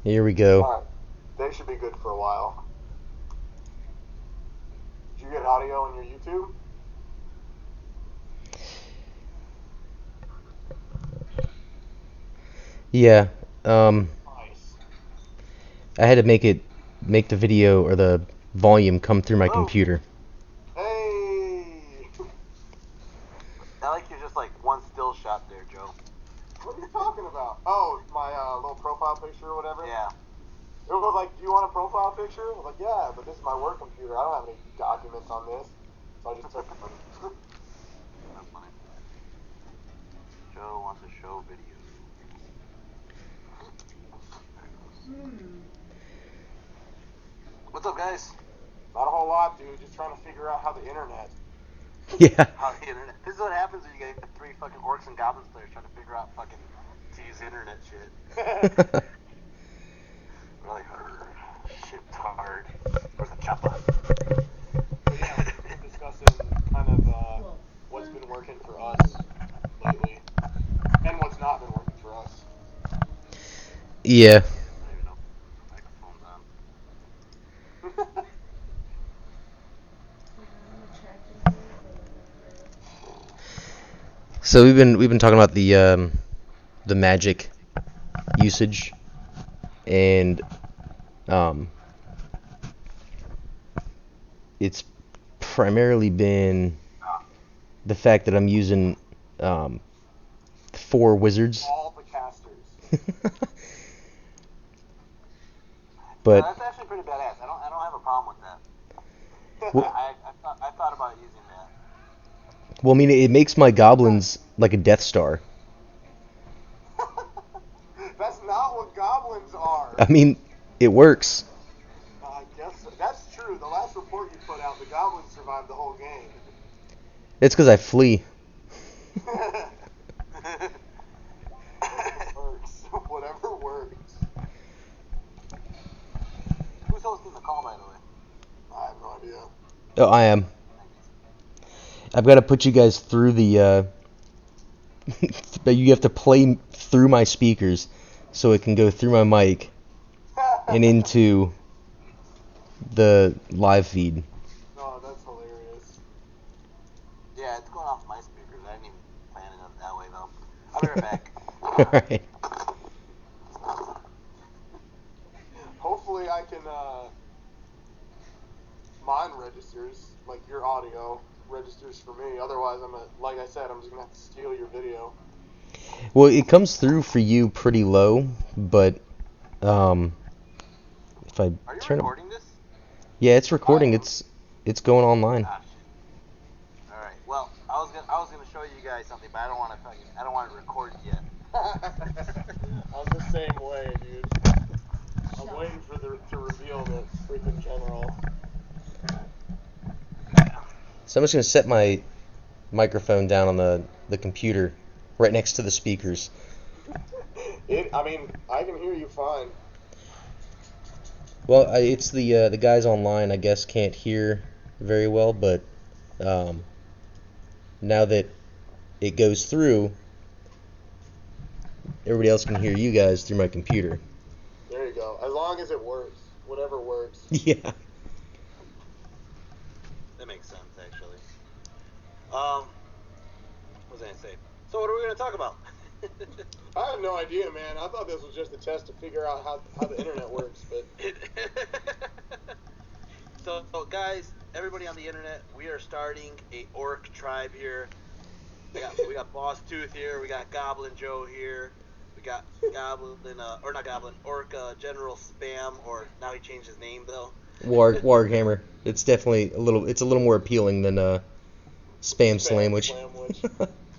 Here we go. Alright, they should be good for a while. Did you get audio on your YouTube? Yeah. Nice. I had to make the video or the volume come through my Hello. computer. Hey! I like you're just like one still shot there, Joe. What are you talking about? Oh, my little profile picture or whatever? Yeah. It was like, do you want a profile picture? I was like, yeah, but this is my work computer. I don't have any documents on this. So I just took one. That's funny. Joe wants to show video. What's up, guys? Not a whole lot, dude. Just trying to figure out how the internet. Yeah. How the internet. This is what happens when you get three fucking Orcs and Goblins players trying to figure out fucking to use internet shit. We're like, shit hard. Where's the chopper? But yeah, we're discussing kind of what's been working for us lately, and what's not been working for us. Yeah. I don't even know. Microphone's on. So we've been talking about the magic usage, and it's primarily been the fact that I'm using 4 wizards. All the casters. But That's actually pretty badass. I don't have a problem with that. well, I thought about using that. I mean, it makes my goblins like a Death Star. That's not what goblins are. I mean, it works. I guess so. That's true. The last report you put out, the goblins survived the whole game. It's because I flee. Works. Whatever works. Who's hosting the call, by the way? I have no idea. Oh, I am. I've got to put you guys through the. But you have to play through my speakers, so it can go through my mic and into the live feed. Oh, that's hilarious. Yeah, it's going off my speakers. I didn't even plan it that way, though. I'll be right back. Alright. Hopefully I can, mine registers, like your audio registers for me. Otherwise, like I said, I'm just gonna have to steal your video. Well, it comes through for you pretty low, but if I Are you turn it, recording this? yeah, it's recording. It's going online. Ah, shit. All right. Well, I was gonna show you guys something, but I don't want to record yet. I'm the same way, dude. I'm waiting for to reveal the freaking general. So I'm just gonna set my microphone down on the computer, right next to the speakers. I mean, I can hear you fine. Well, it's the guys online, I guess, can't hear very well, but now that it goes through, everybody else can hear you guys through my computer. There you go. As long as it works. Whatever works. Yeah. That makes sense, actually. What was I gonna say? So, what are we gonna talk about? I have no idea, man. I thought this was just a test to figure out how the internet works, but So, guys, everybody on the internet, we are starting a orc tribe here. We got Boss Tooth here. We got Goblin Joe here. We got Orc General Spam, or now he changed his name though. Warhammer. It's definitely it's a little more appealing than Spam Slamwich.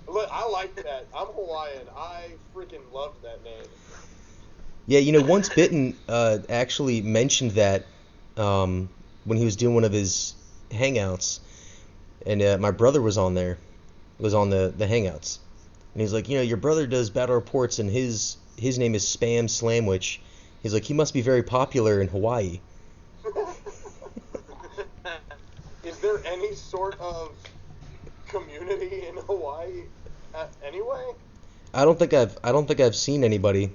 Look, I like that. I'm Hawaiian. I freaking loved that name. Yeah, Once Bitten actually mentioned that when he was doing one of his hangouts, and my brother was on the hangouts, and he's like, your brother does battle reports, and his name is Spam Slamwich. He's like, he must be very popular in Hawaii. Is there any sort of community in Hawaii anyway? I don't think I've seen anybody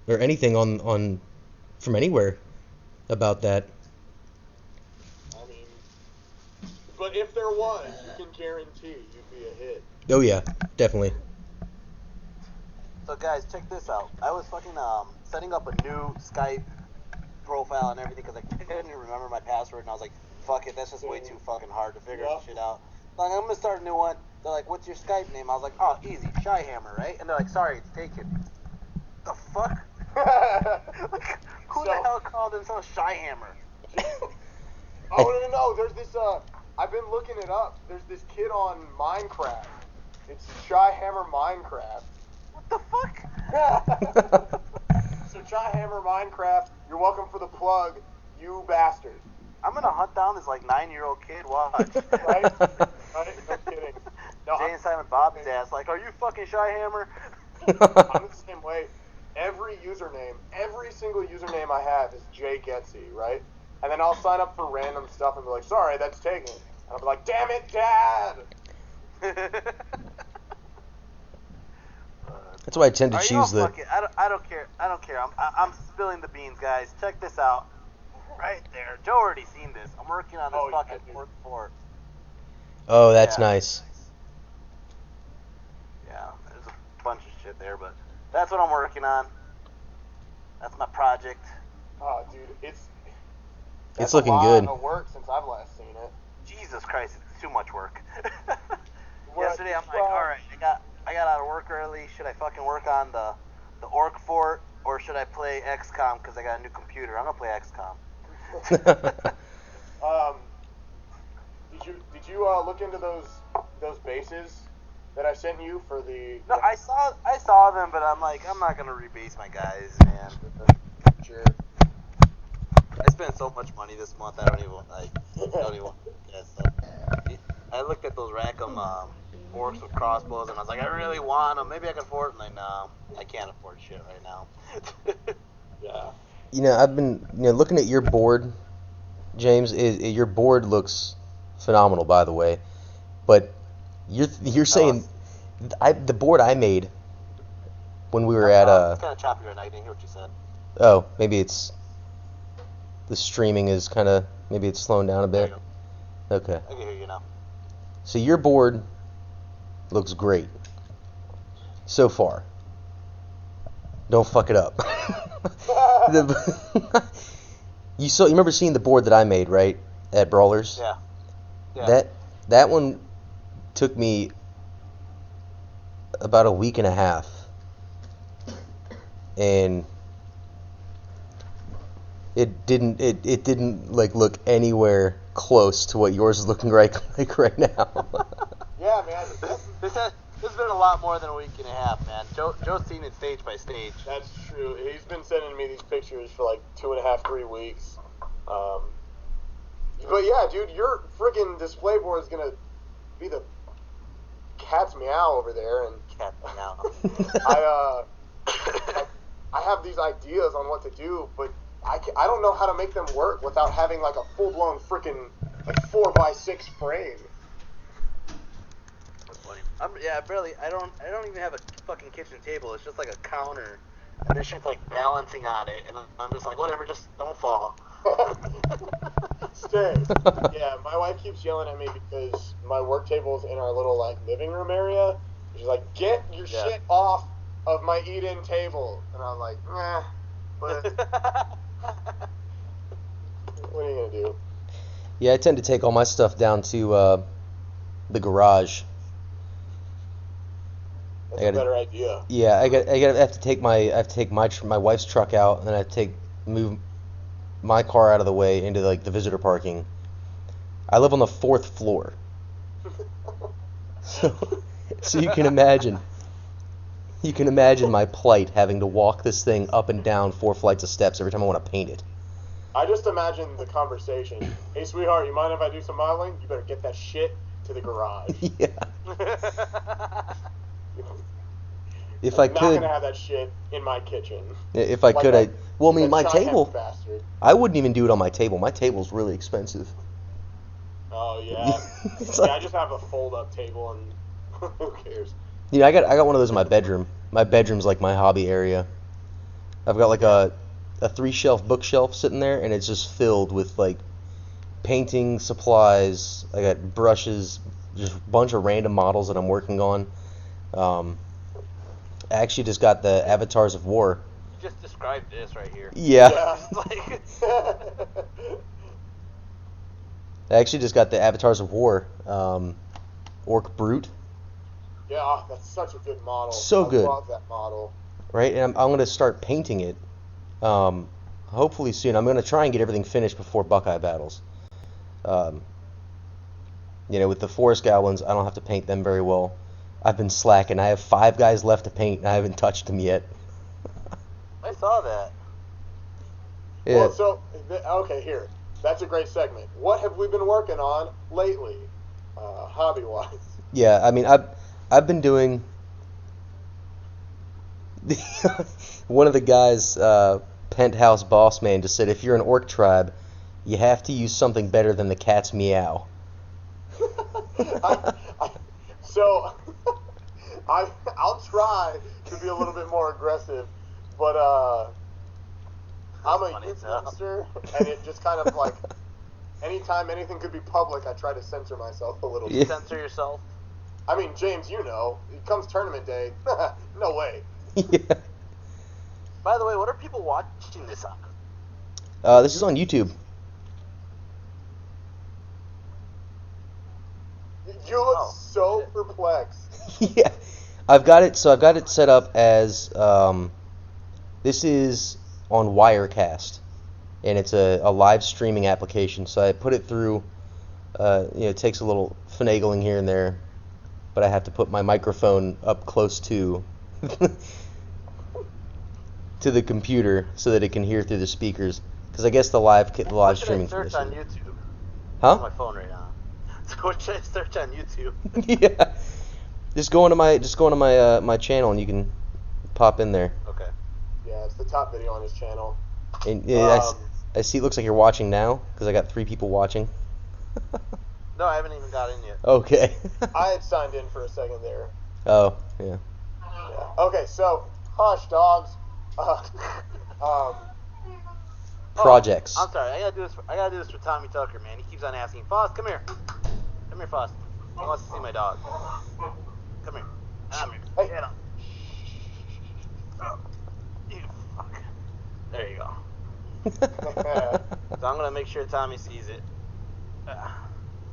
or anything on from anywhere about that. I mean, but if there was, you can guarantee you'd be a hit. Oh yeah, definitely. So guys, check this out. I was fucking setting up a new Skype profile and everything because I couldn't even remember my password, and I was like, fuck it, that's just way too fucking hard to figure this shit out. Like, I'm gonna start a new one. They're like, what's your Skype name? I was like, oh, easy, Chihammer, right? And they're like, sorry, it's taken. The fuck? Like, who the hell called themselves Chihammer? Oh no, there's this I've been looking it up. There's this kid on Minecraft. It's Chihammer Minecraft. What the fuck? So Chihammer Minecraft, you're welcome for the plug, you bastard. I'm gonna hunt down this like 9-year-old kid. Watch. Right? Right? No kidding. No, Jay and Silent Bob's ass. Like, are you fucking Chihammer? I'm the same way. Every single username I have is Jay Getsy, right? And then I'll sign up for random stuff and be like, sorry, that's taken. And I'll be like, damn it, Dad! That's why I tend to Alright, choose the. fuck it. I don't care. I'm spilling the beans, guys. Check this out. Right there. Joe already seen this. I'm working on this fucking Orc fort. Oh, that's nice. Yeah, there's a bunch of shit there, but that's what I'm working on. That's my project. Oh, dude, It's looking good. It's a lot of work since I've last seen it. Jesus Christ, it's too much work. Yesterday I'm like, alright, I got out of work early. Should I fucking work on the Orc fort, or should I play XCOM because I got a new computer? I'm gonna play XCOM. Did you look into those bases that I sent you for the? No, I saw them, but I'm like, I'm not gonna rebase my guys, man. Sure. I spent so much money this month. I don't even want to guess. So, I looked at those Rackham orcs with crossbows, and I was like, I really want them. Maybe I can afford them. Like, no, I can't afford shit right now. Yeah. You know, I've been looking at your board, James. Your board looks phenomenal, by the way. But you're saying the board I made when we were at It's kind of choppy right now. I didn't hear what you said. Oh, maybe it's the streaming is kind of maybe it's slowing down a bit. Okay. I can hear you now. So your board looks great so far. Don't fuck it up. You remember seeing the board that I made, right, at Brawlers? Yeah. That one took me about a week and a half, and it didn't like look anywhere close to what yours is looking like right now. Yeah, man. This has been a lot more than a week and a half, man. Joe's seen it stage by stage. That's true. He's been sending me these pictures for like 2.5, 3 weeks. But yeah, dude, your friggin' display board is gonna be the cat's meow over there, and Cat meow. I have these ideas on what to do, but I don't know how to make them work without having like a full blown freaking like 4x6 frame. I don't even have a fucking kitchen table. It's just like a counter, and this shit's like balancing on it, and I'm just like, whatever, just don't fall. Stay. Yeah, my wife keeps yelling at me because my work table's in our little like living room area. She's like, "Get your shit off of my eat-in table," and I'm like, "Nah." But what are you gonna do? Yeah, I tend to take all my stuff down to the garage. That's a better idea. Yeah, I have to take my wife's truck out, and then I have to move my car out of the way into like the visitor parking. I live on the 4th floor, so you can imagine my plight having to walk this thing up and down 4 flights of steps every time I want to paint it. I just imagine the conversation. Hey, sweetheart, you mind if I do some modeling? You better get that shit to the garage. Yeah. If I I'm not could, gonna have that shit in my kitchen. If I could, my table. Bastard. I wouldn't even do it on my table. My table's really expensive. Oh yeah. I just have a fold-up table, and who cares? I got one of those in my bedroom. My bedroom's like my hobby area. I've got like a 3-shelf bookshelf sitting there, and it's just filled with like painting supplies. I got brushes, just a bunch of random models that I'm working on. I actually just got the Avatars of War. Just describe this right here. Yeah. Just like, I actually just got the Avatars of War, Orc Brute. Yeah, that's such a good model. So good. I love that model. Right, and I'm going to start painting it. Hopefully soon. I'm going to try and get everything finished before Buckeye battles. With the Forest Goblins, I don't have to paint them very well. I've been slacking. I have 5 guys left to paint, and I haven't touched them yet. I saw that. Yeah. Well, so, okay, here. That's a great segment. What have we been working on lately, hobby-wise? Yeah, I mean, I've been doing... One of the guys, Penthouse Boss Man, just said, if you're an orc tribe, you have to use something better than the cat's meow. I'll try to be a little bit more aggressive, but I'm a youth minister, and it just kind of like, anytime anything could be public, I try to censor myself a little bit. Yeah. Censor yourself. I mean, James, it comes tournament day, no way. Yeah. By the way, what are people watching this on? This is on YouTube. You look so perplexed. Yeah, I've got it set up as this is on Wirecast, and it's a live streaming application. So I put it through. It takes a little finagling here and there, but I have to put my microphone up close to the computer so that it can hear through the speakers. Because I guess the live streaming. What should I search on YouTube? Huh? On my phone right now. So what should I search on YouTube? Yeah. Just go into my channel and you can pop in there. Okay. Yeah, it's the top video on his channel. And I see it looks like you're watching now because I got 3 people watching. No, I haven't even got in yet. Okay. I had signed in for a second there. Oh, yeah. Yeah. Okay, so hush, dogs. Projects. I'm sorry. I gotta do this for Tommy Tucker, man. He keeps on asking, Foss, come here. Come here, Foss. He wants to see my dog. Come here. Come here. Hey. Get him. Oh, you fuck. There you go. So I'm gonna make sure Tommy sees it.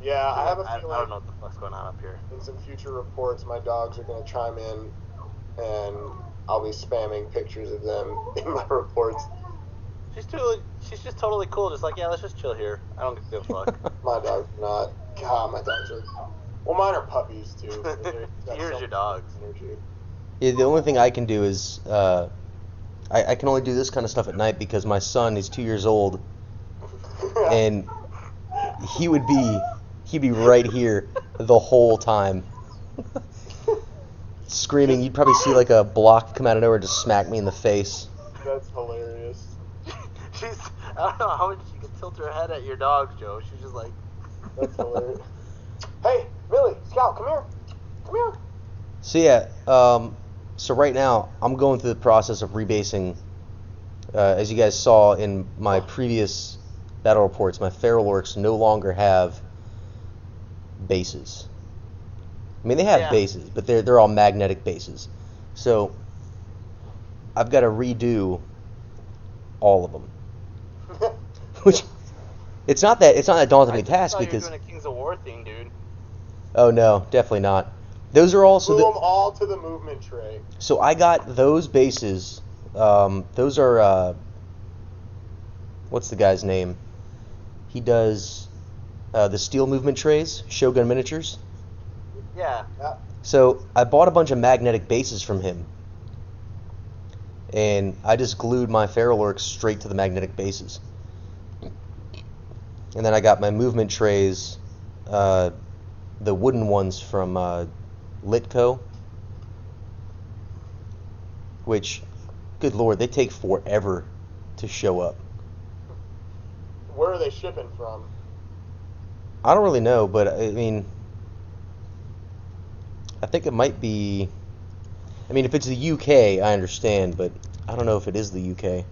Yeah, I have a I feeling don't know what the fuck's going on up here. in some future reports my dogs are going to chime in and I'll be spamming pictures of them in my reports. She's just totally cool. Just like, yeah, let's just chill here. I don't give a fuck. My dogs are not. God, my dogs are. Well, mine are puppies too. Here's your dogs. Energy. Yeah, the only thing I can do is I can only do this kind of stuff at night because my son is 2 years old, and he'd be right here the whole time, screaming. You'd probably see like a block come out of nowhere and just smack me in the face. That's hilarious. I don't know how much you can tilt her head at your dog, Joe. She's just like. That's hilarious. Hey, Millie, Scout, come here. Come here. So yeah, so right now I'm going through the process of rebasing. As you guys saw in my previous battle reports, my feral orcs no longer have bases. I mean, they have bases, but they're all magnetic bases. So I've got to redo all of them. Which it's not that daunting a task because You're doing a Kings of War thing, dude. Oh no, definitely not. Those are also Glue them all to the movement tray. So I got those bases. Those are what's the guy's name? He does the steel movement trays, Shogun Miniatures. Yeah. So I bought a bunch of magnetic bases from him, and I just glued my feral orcs straight to the magnetic bases. And then I got my movement trays, the wooden ones from Litco, which, good lord, they take forever to show up. Where are they shipping from? I don't really know, but I mean, I think it might be. I mean, if it's the UK, I understand, but I don't know if it is the UK.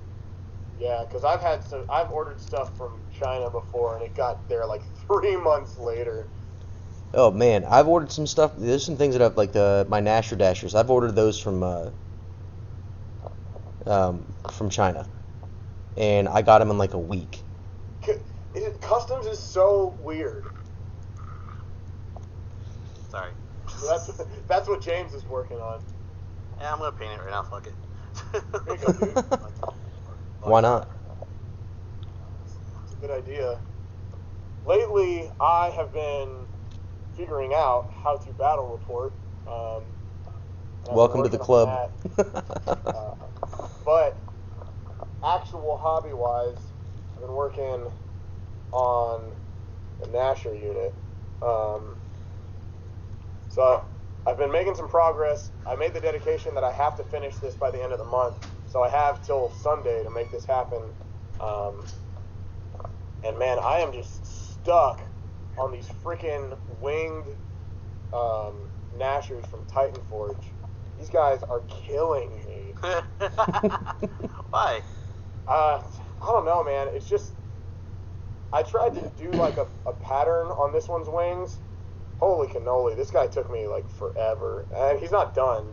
Yeah, because I've ordered stuff from China before, and it got there like 3 months later. Oh man, I've ordered some stuff. There's some things that I've like my Nasher Dashers. I've ordered those from China, and I got them in like a week. Customs is so weird. Sorry. That's what James is working on. Yeah, I'm gonna paint it right now. Fuck it. There you go, dude. Why not? It's a good idea. Lately, I have been figuring out how to battle report. And I've been Welcome to the working on club. that. But actual hobby-wise, I've been working on the Nasher unit. So I've been making some progress. I made the dedication that I have to finish this by the end of the month. So I have till Sunday to make this happen. And man, I am just stuck on these freaking winged Nashers from Titan Forge. These guys are killing me. Why? I don't know, man. It's just I tried to do like a pattern on this one's wings. Holy cannoli, this guy took me like forever. And he's not done,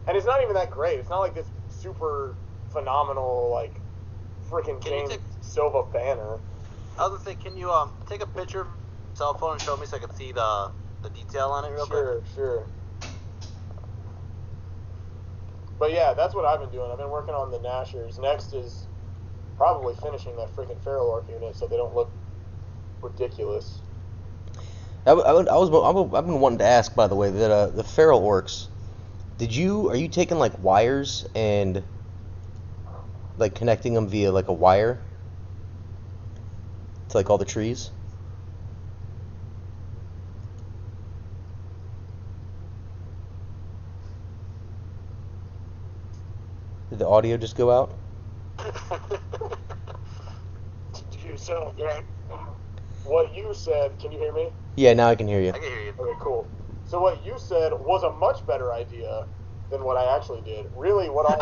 and it's not even that great. It's not like this super phenomenal like freaking James Silva banner. I was gonna say, can you take a picture of your cell phone and show me so I can see the detail on it real quick? Sure. But yeah, that's what I've been doing. I've been working on the Nashers. Next is probably finishing that freaking Feral Orc unit so they don't look ridiculous. I've been wanting to ask, by the way, that the Feral Orcs, are you taking like wires and like connecting them via like a wire to like all the trees? Did the audio just go out? So, what you said, can you hear me? Yeah, now I can hear you. I can hear you. Okay, cool. So what you said was a much better idea than what I actually did. Really, what I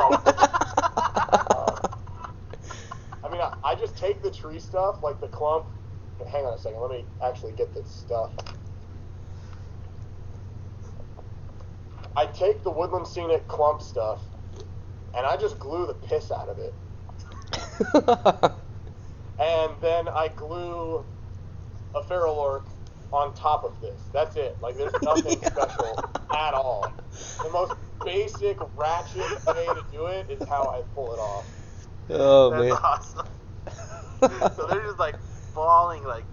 mean, I just take the tree stuff, like the clump. Hang on a second, let me actually get this stuff. I take the Woodland Scenic clump stuff, and I just glue the piss out of it. And then I glue a Feral Orc on top of this. That's it. Like, there's nothing special at all. The most basic ratchet way to do it is how I pull it off. Oh, That's man. awesome. So they're just like falling, like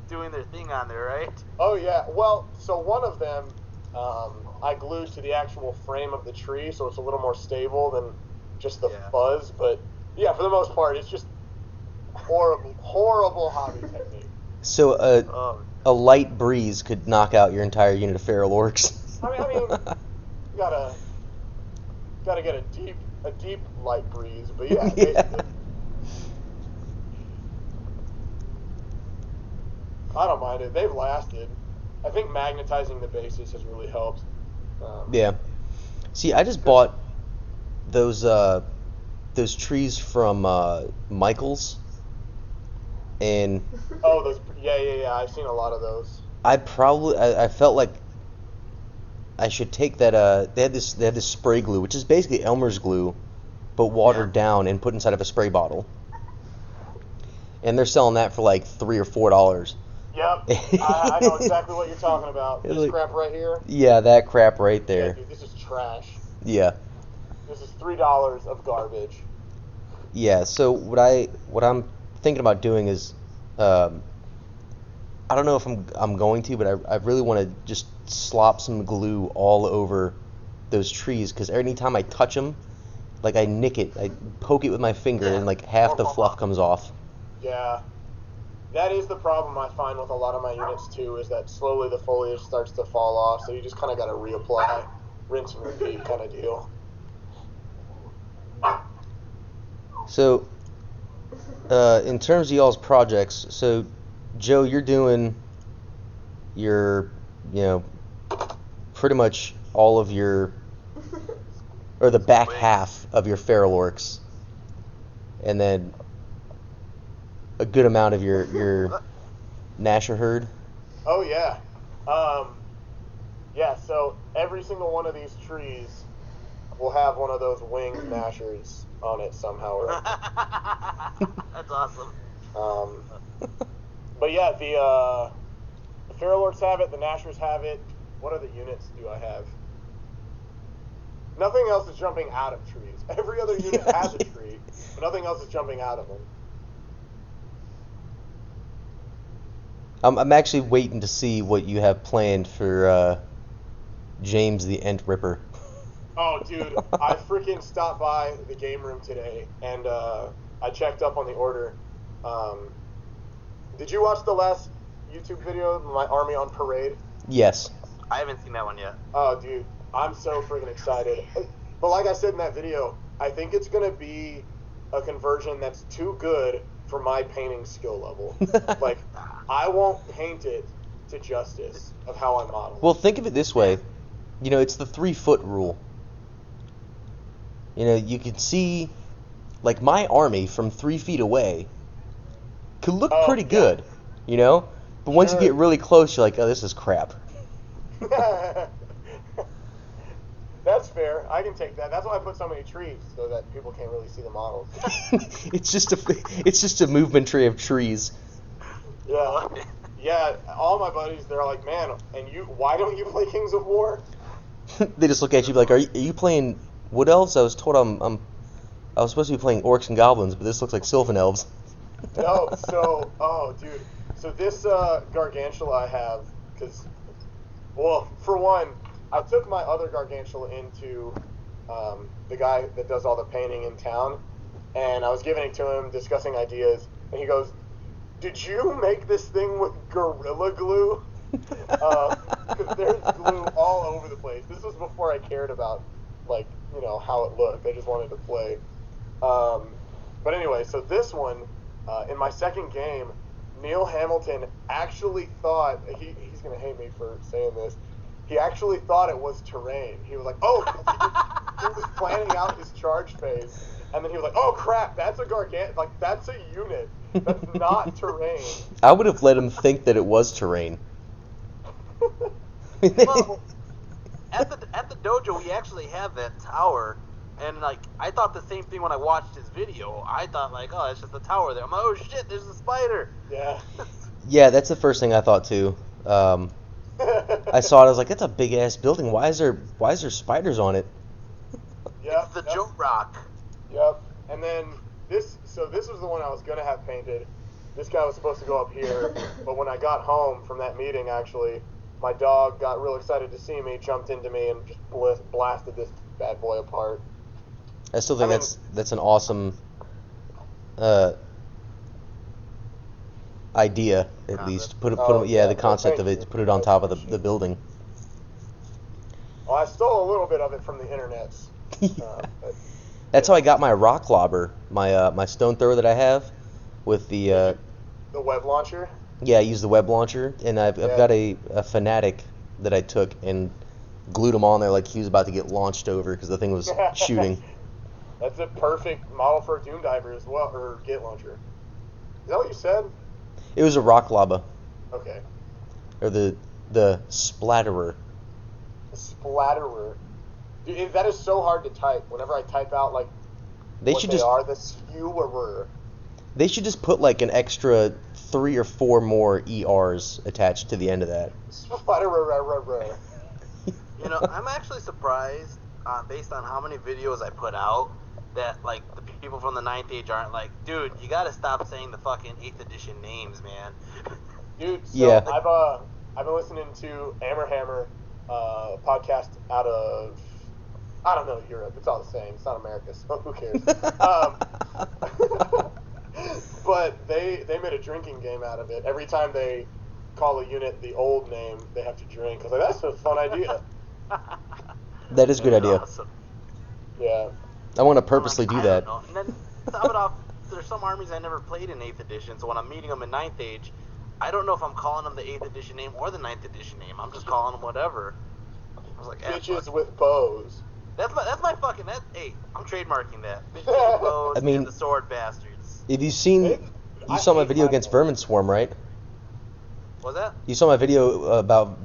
doing their thing on there, right? Oh yeah. Well, so one of them I glued to the actual frame of the tree, so it's a little more stable than just the fuzz. But yeah, for the most part, it's just horrible hobby technique. So a light breeze could knock out your entire unit of Feral Orcs. I mean, you gotta get a deep light breeze, but yeah. Basically. I don't mind it. They've lasted. I think magnetizing the bases has really helped. Yeah. See, I just bought those trees from Michael's, and those. Yeah. I've seen a lot of those. I felt like I should take that. They had this spray glue, which is basically Elmer's glue, but watered down and put inside of a spray bottle. And they're selling that for like $3 or $4. Yep, I know exactly what you're talking about. This crap right here. Yeah, that crap right there. Yeah, dude, this is trash. Yeah. This is $3 of garbage. Yeah. So what I'm thinking about doing is, I don't know if I'm going to, but I really want to just slop some glue all over those trees, because anytime I touch them, like I nick it, I poke it with my finger, and like half the fluff comes off. Yeah. That is the problem I find with a lot of my units too, is that slowly the foliage starts to fall off, so you just kind of got to reapply, rinse and repeat kind of deal. So, in terms of y'all's projects, so Joe, you're doing your, pretty much all of your, or the back half of your Feral Orcs. and then a good amount of your Nasher herd. Oh yeah. Yeah, so every single one of these trees will have one of those winged Nashers on it somehow or other. That's awesome. But yeah, the Feral Orcs have it, the Nashers have it. What other units do I have? Nothing else is jumping out of trees. Every other unit has a tree, but nothing else is jumping out of them. I'm actually waiting to see what you have planned for James the Ent Ripper. Oh, dude, I freaking stopped by the game room today, and I checked up on the order. Did you watch the last YouTube video of my army on parade? Yes. I haven't seen that one yet. Oh, dude, I'm so freaking excited. But like I said in that video, I think it's going to be a conversion that's too good for my painting skill level. Like, I won't paint it to justice of how I model. Well, think of it this way. You know, it's the 3-foot rule. You know, you can see, like, my army from 3 feet away could look pretty good, you know? But once you get really close, you're like, oh, this is crap. That's fair. I can take that. That's why I put so many trees, so that people can't really see the models. It's just a movement tree of trees. Yeah. Yeah, all my buddies, they're like, man, and you, why don't you play Kings of War? They just look at you like, are you playing Wood Elves? I was told I was supposed to be playing Orcs and Goblins, but this looks like Sylvan Elves. No, so, oh, dude. So this Gargantula I have, because, well, for one, I took my other Gargantula into the guy that does all the painting in town, and I was giving it to him, discussing ideas, and he goes, did you make this thing with Gorilla Glue? Because there's glue all over the place. This was before I cared about, like, you know, how it looked. I just wanted to play. But anyway, so this one, in my second game, Neil Hamilton actually thought, he's going to hate me for saying this, he actually thought it was terrain. He was like, oh, he was planning out his charge phase, and then he was like, oh crap, that's a like, that's a unit. That's not terrain. I would have let him think that it was terrain. Well, at the dojo, we actually have that tower, and like I thought the same thing when I watched his video. I thought like, oh, it's just a tower there. I'm like, oh shit, there's a spider. Yeah. Yeah, that's the first thing I thought too. I saw it. I was like, that's a big ass building. Why is there spiders on it? Yep, It's the Joe Rock. Yep. And then this was the one I was gonna have painted. This guy was supposed to go up here, but when I got home from that meeting, actually, my dog got real excited to see me, jumped into me, and just blasted this bad boy apart. I still think that's an awesome idea, at least. Put the concept of it, put it on top of the building. Well, I stole a little bit of it from the internet. That's how I got my rock lobber, my stone thrower that I have, with the web launcher. Yeah, I use the web launcher, and I've got a fanatic that I took and glued him on there like he was about to get launched over because the thing was shooting. That's a perfect model for a Doom Diver as well, or Gate Launcher. Is that what you said? It was a rock lava. Okay. Or the splatterer. The splatterer. Dude, that is so hard to type. Whenever I type out like the skewerer. They should just put like an extra 3 or 4 more ERs attached to the end of that. Splatterer. You know, I'm actually surprised, based on how many videos I put out, that like the people from the 9th Age aren't like, dude, you gotta stop saying the fucking 8th edition names, man. Dude, so yeah. I've been listening to Hammer, podcast out of, I don't know, Europe. It's all the same. It's not America, so who cares? But they made a drinking game out of it. Every time they call a unit the old name, they have to drink. I was like, that's a fun idea. That is a good idea. Awesome. Yeah. I want to purposely do that. And then top it off, there's some armies I never played in 8th edition, so when I'm meeting them in 9th Age, I don't know if I'm calling them the 8th edition name or the 9th edition name. I'm just calling them whatever. I was like, Bitches with bows. That's my fucking, Hey, I'm trademarking that. Big bows I mean- and the sword bastards. If you've seen, you I saw my hate video my against sword. Vermin Swarm, right? Was that? You saw my video about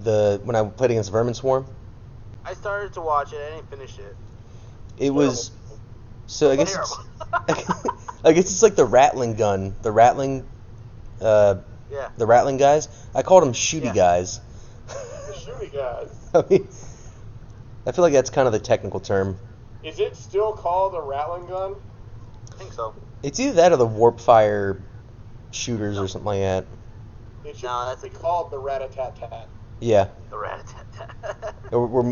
when I played against Vermin Swarm. I started to watch it. I didn't finish it. It was so I guess Terrible. I guess it's like the rattling gun, the rattling Yeah. guys. I called them shooty Yeah. guys. The shooty guys. I mean, I feel like that's kind of the technical term. Is it still called a rattling gun? I think so. It's either that or the warp fire shooters or something like that. It should No, that's be called the rat-a-tat-tat. Yeah, The rat-a-tat-tat. we're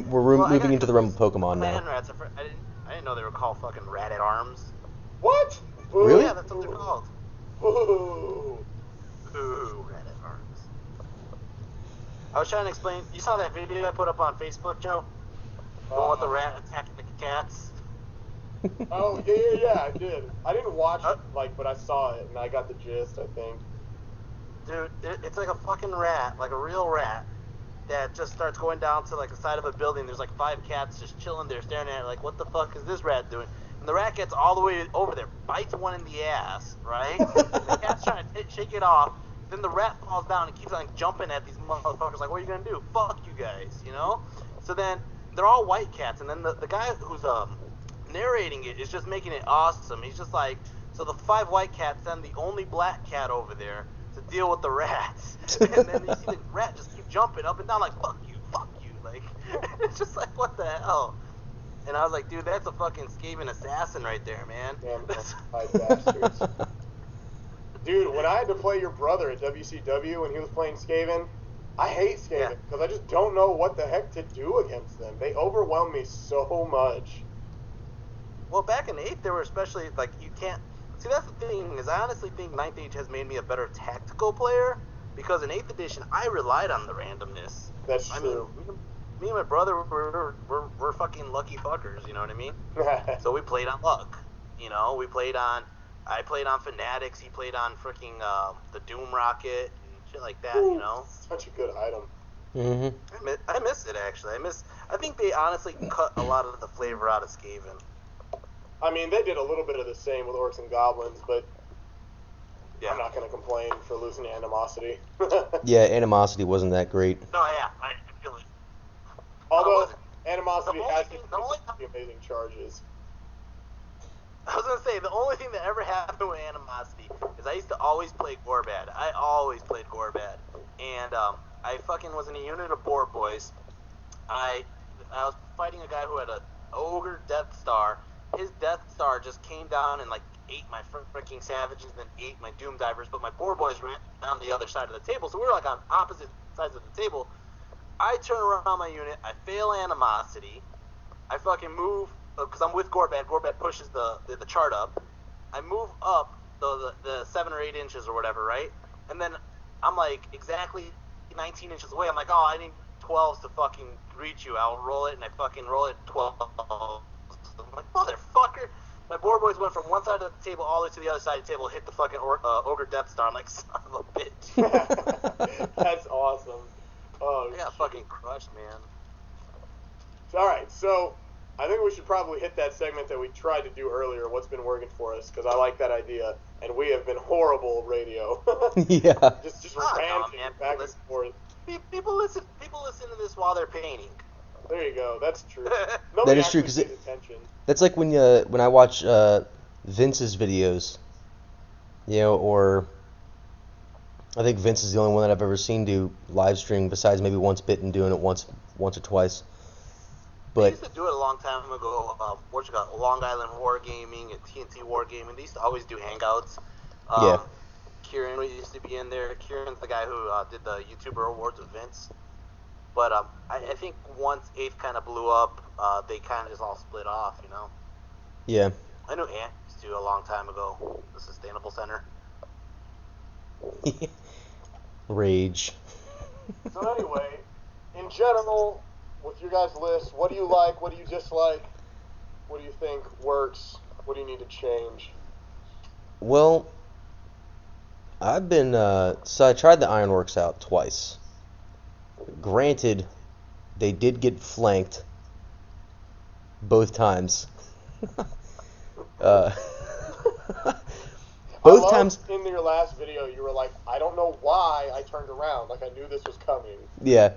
moving into the realm of Pokemon Man now. rats. I didn't know they were called fucking rat at arms. What? Boo. Really? Yeah, that's what they're called. Boo. Ooh, rat at arms. I was trying to explain. You saw that video I put up on Facebook, Joe? The one with the rat attacking the cats. Oh, yeah, I did. I didn't watch it, but I saw it, and I got the gist, I think. Dude, it's like a fucking rat, like a real rat, that just starts going down to like the side of a building. There's like 5 cats just chilling there, staring at it, like, what the fuck is this rat doing? And the rat gets all the way over there, bites one in the ass, right? And the cat's trying to shake it off. Then the rat falls down and keeps like jumping at these motherfuckers, like, what are you gonna do? Fuck you guys, you know? So then they're all white cats, and then the guy who's narrating it is just making it awesome. He's just like, so the 5 white cats send the only black cat over there to deal with the rats, and then you see the rat just keep jumping up and down like, fuck you, like, it's just like, what the hell? And I was like, dude, that's a fucking Skaven assassin right there, man. Damn, bastards. Dude, when I had to play your brother at WCW when he was playing Skaven, I hate Skaven because I just don't know what the heck to do against them. They overwhelm me so much. Well, back in 8th, they were especially, like, you can't... See, that's the thing, is I honestly think 9th Age has made me a better tactical player, because in 8th edition, I relied on the randomness. That's true. I mean, me and my brother, we're fucking lucky fuckers, you know what I mean? So we played on luck, you know? I played on Fanatics, he played on freaking the Doom Rocket, and shit like that, you know? Such a good item. Mm-hmm. I miss it, actually. I think they honestly cut a lot of the flavor out of Skaven. I mean, they did a little bit of the same with Orcs and Goblins, but Yeah. I'm not going to complain for losing animosity. Yeah, animosity wasn't that great. No, yeah, I feel it. Although, animosity the only has thing- been the only- pretty amazing charges. I was gonna say the only thing that ever happened with animosity is I used to always play Gorbad. I always played Gorbad, and I fucking was in a unit of board boys. I was fighting a guy who had a ogre Death Star. His Death Star just came down and like ate my freaking savages, then ate my Doom Divers. But my board boys ran down the other side of the table, so we were like on opposite sides of the table. I turn around my unit. I fail animosity. I fucking move because I'm with Gorbad. Gorbad pushes the chart up. I move up the 7 or 8 inches or whatever, right? And then I'm like exactly 19 inches away. I'm like, oh, I need 12s to fucking reach you. I'll roll it, and I fucking roll it 12. I'm like, motherfucker. My board boys went from one side of the table all the way to the other side of the table, hit the fucking ogre Death Star. I'm like, son of a bitch. That's awesome. Oh, I got fucking crushed, man. Alright, so I think we should probably hit that segment that we tried to do earlier, what's been working for us, because I like that idea, and we have been horrible radio. Yeah. just Oh, no, ranting man, back and forth. People listen to this while they're painting. There you go, that's true. That Nobody is true, actually 'cause pays attention. That's like when I watch Vince's videos, you know, or I think Vince is the only one that I've ever seen do live stream besides maybe Once Bitten doing it once or twice. They But used to do it a long time ago. Long Island Wargaming and TNT Wargaming. They used to always do hangouts. Yeah. Kieran used to be in there. Kieran's the guy who did the YouTuber awards with Vince. But I think once 8th kind of blew up, they kind of just all split off, you know? yeah, I knew Ant used to a long time ago, the Sustainable Center. rage. So anyway, in general, with your guys' list, what do you like, what do you dislike, what do you think works, what do you need to change? Well, I've been so I tried the Ironworks out twice. Granted, they did get flanked both times. uh, I both love times, in your last video you were like, I don't know why I turned around. Like I knew this was coming. yeah.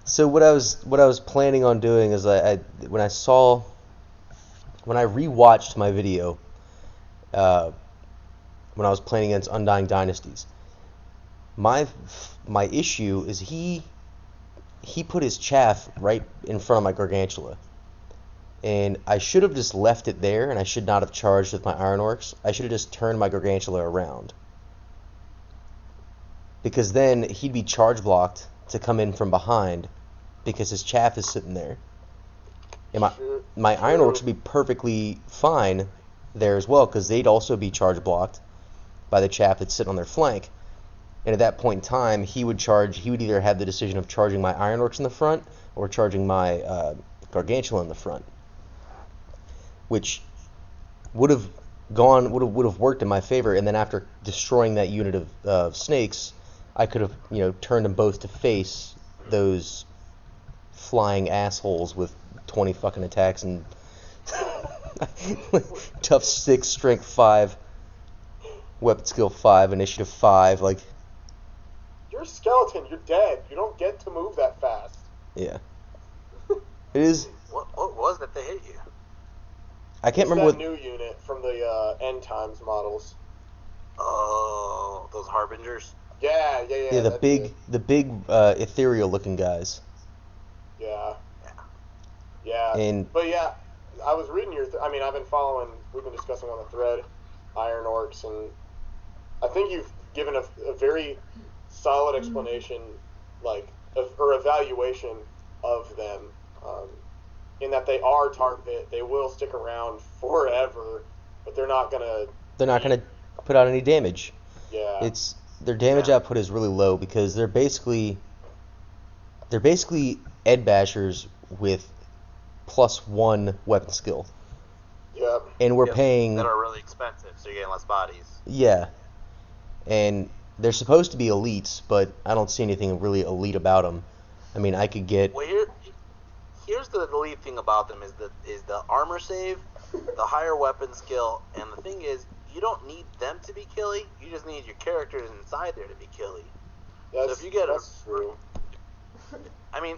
So what I was planning on doing is when I rewatched my video uh, when I was playing against Undying Dynasties, my issue is he put his chaff right in front of my Gargantula, and I should have just left it there, and I should not have charged with my Iron Orcs. I should have just turned my Gargantula around, because then he'd be charge blocked to come in from behind, because his chaff is sitting there. And my Iron Orcs would be perfectly fine there as well, because they'd also be charge blocked by the chaff that's sitting on their flank. And at that point in time, he would either have the decision of charging my Iron Orcs in the front or charging my Gargantula in the front, which would have worked in my favor. And then after destroying that unit of snakes, I could have turned them both to face those flying assholes with 20 fucking attacks and tough 6, strength 5, weapon skill 5, initiative 5. Like, you're a skeleton. You're dead. You don't get to move that fast. yeah, it is. What was that they hit you? I can't remember what new unit from the End Times models. Oh, those harbingers. Yeah. Yeah, the big ethereal looking guys. Yeah. But yeah, I was reading your. I've been following. We've been discussing on the thread, Iron Orcs, and I think you've given a very solid explanation, or evaluation of them, in that they are tar pit. They will stick around forever, but they're not gonna put out any damage. Yeah. Their damage output is really low, because they're basically Ed Bashers with +1 weapon skill. Yep. And we're paying that are really expensive, so you're getting less bodies. Yeah. And they're supposed to be elites, but I don't see anything really elite about them. I could get. Well, here's the elite thing about them is the armor save, the higher weapon skill, and the thing is, you don't need them to be killy. You just need your characters inside there to be killy. So if you get true.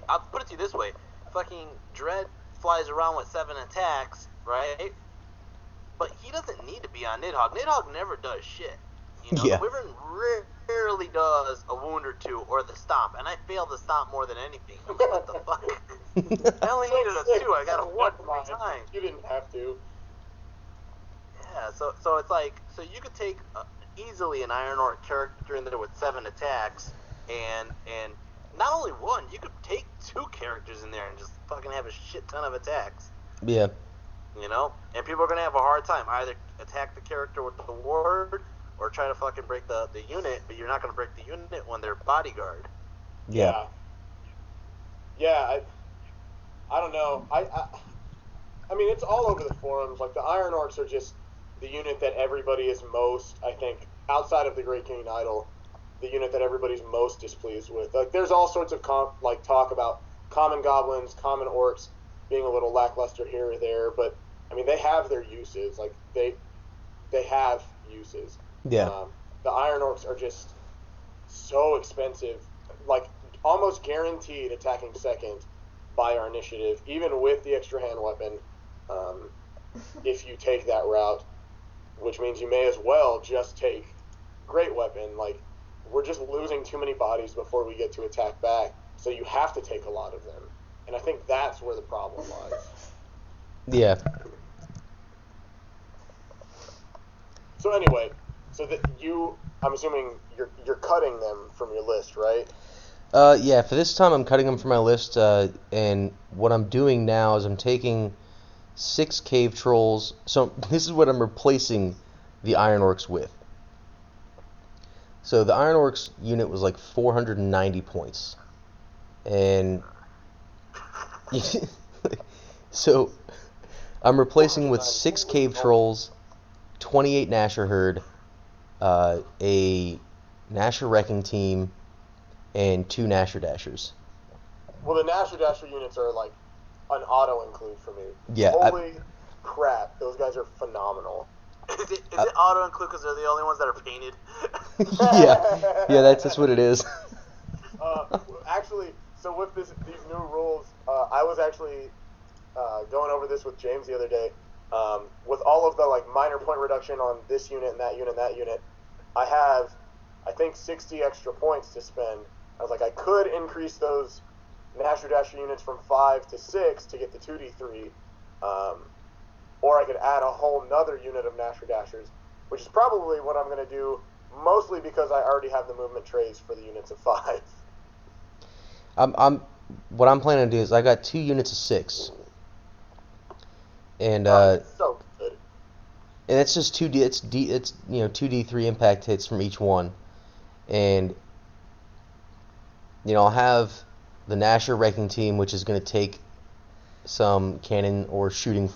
I'll put it to you this way: fucking Dread flies around with 7 attacks, right? But he doesn't need to be on Nidhogg. Nidhogg never does shit. Yeah. The Wyvern rarely does a wound or 2 or the stomp, and I failed the stomp more than anything. I'm like, what the fuck? I only needed a 2. I got a 1 every time. You didn't have to. Yeah, so it's like, so you could take easily an Iron Orc character in there with 7 attacks, and not only 1, you could take 2 characters in there and just fucking have a shit ton of attacks. Yeah. And people are gonna have a hard time either attack the character with the ward or try to fucking break the unit, but you're not gonna break the unit when they're bodyguard. Yeah. Yeah. I don't know. It's all over the forums. Like, the Iron Orcs are just the unit that everybody is most, I think, outside of the Great King Idol, the unit that everybody's most displeased with. Like, there's all sorts of talk about common goblins, common orcs being a little lackluster here or there, but they have their uses. Like, they have uses. Yeah. The Iron Orcs are just so expensive, like almost guaranteed attacking second by our initiative, even with the extra hand weapon. If you take that route, which means you may as well just take great weapon. Like, we're just losing too many bodies before we get to attack back, so you have to take a lot of them. And I think that's where the problem lies. Yeah. So anyway, I'm assuming you're cutting them from your list, right? Yeah, for this time I'm cutting them from my list, and what I'm doing now is I'm taking 6 cave trolls. So this is what I'm replacing the Iron Orcs with. So the Iron Orcs unit was like 490 points. And so I'm replacing with 6 cave trolls, 28 Nasher herd, a Nasher wrecking team, and 2 Nasher dashers. Well, the Nasher dasher units are like an auto include for me. Yeah, Holy crap, those guys are phenomenal. Is it auto include because they're the only ones that are painted? yeah, that's what it is. Actually, so with these new rules, I was actually going over this with James the other day. With all of the like minor point reduction on this unit and that unit and that unit, I have, I think, 60 extra points to spend. I was like, I could increase those Nasher Dasher units from 5 to 6 to get the 2d3, or I could add a whole nother unit of Nasher Dashers, which is probably what I'm going to do, mostly because I already have the movement trays for the units of 5. What I'm planning to do is I got 2 units of 6, and So good. and it's just 2D. It's 2d3 impact hits from each one, and I'll have the Nasher Wrecking Team, which is going to take some cannon or shooting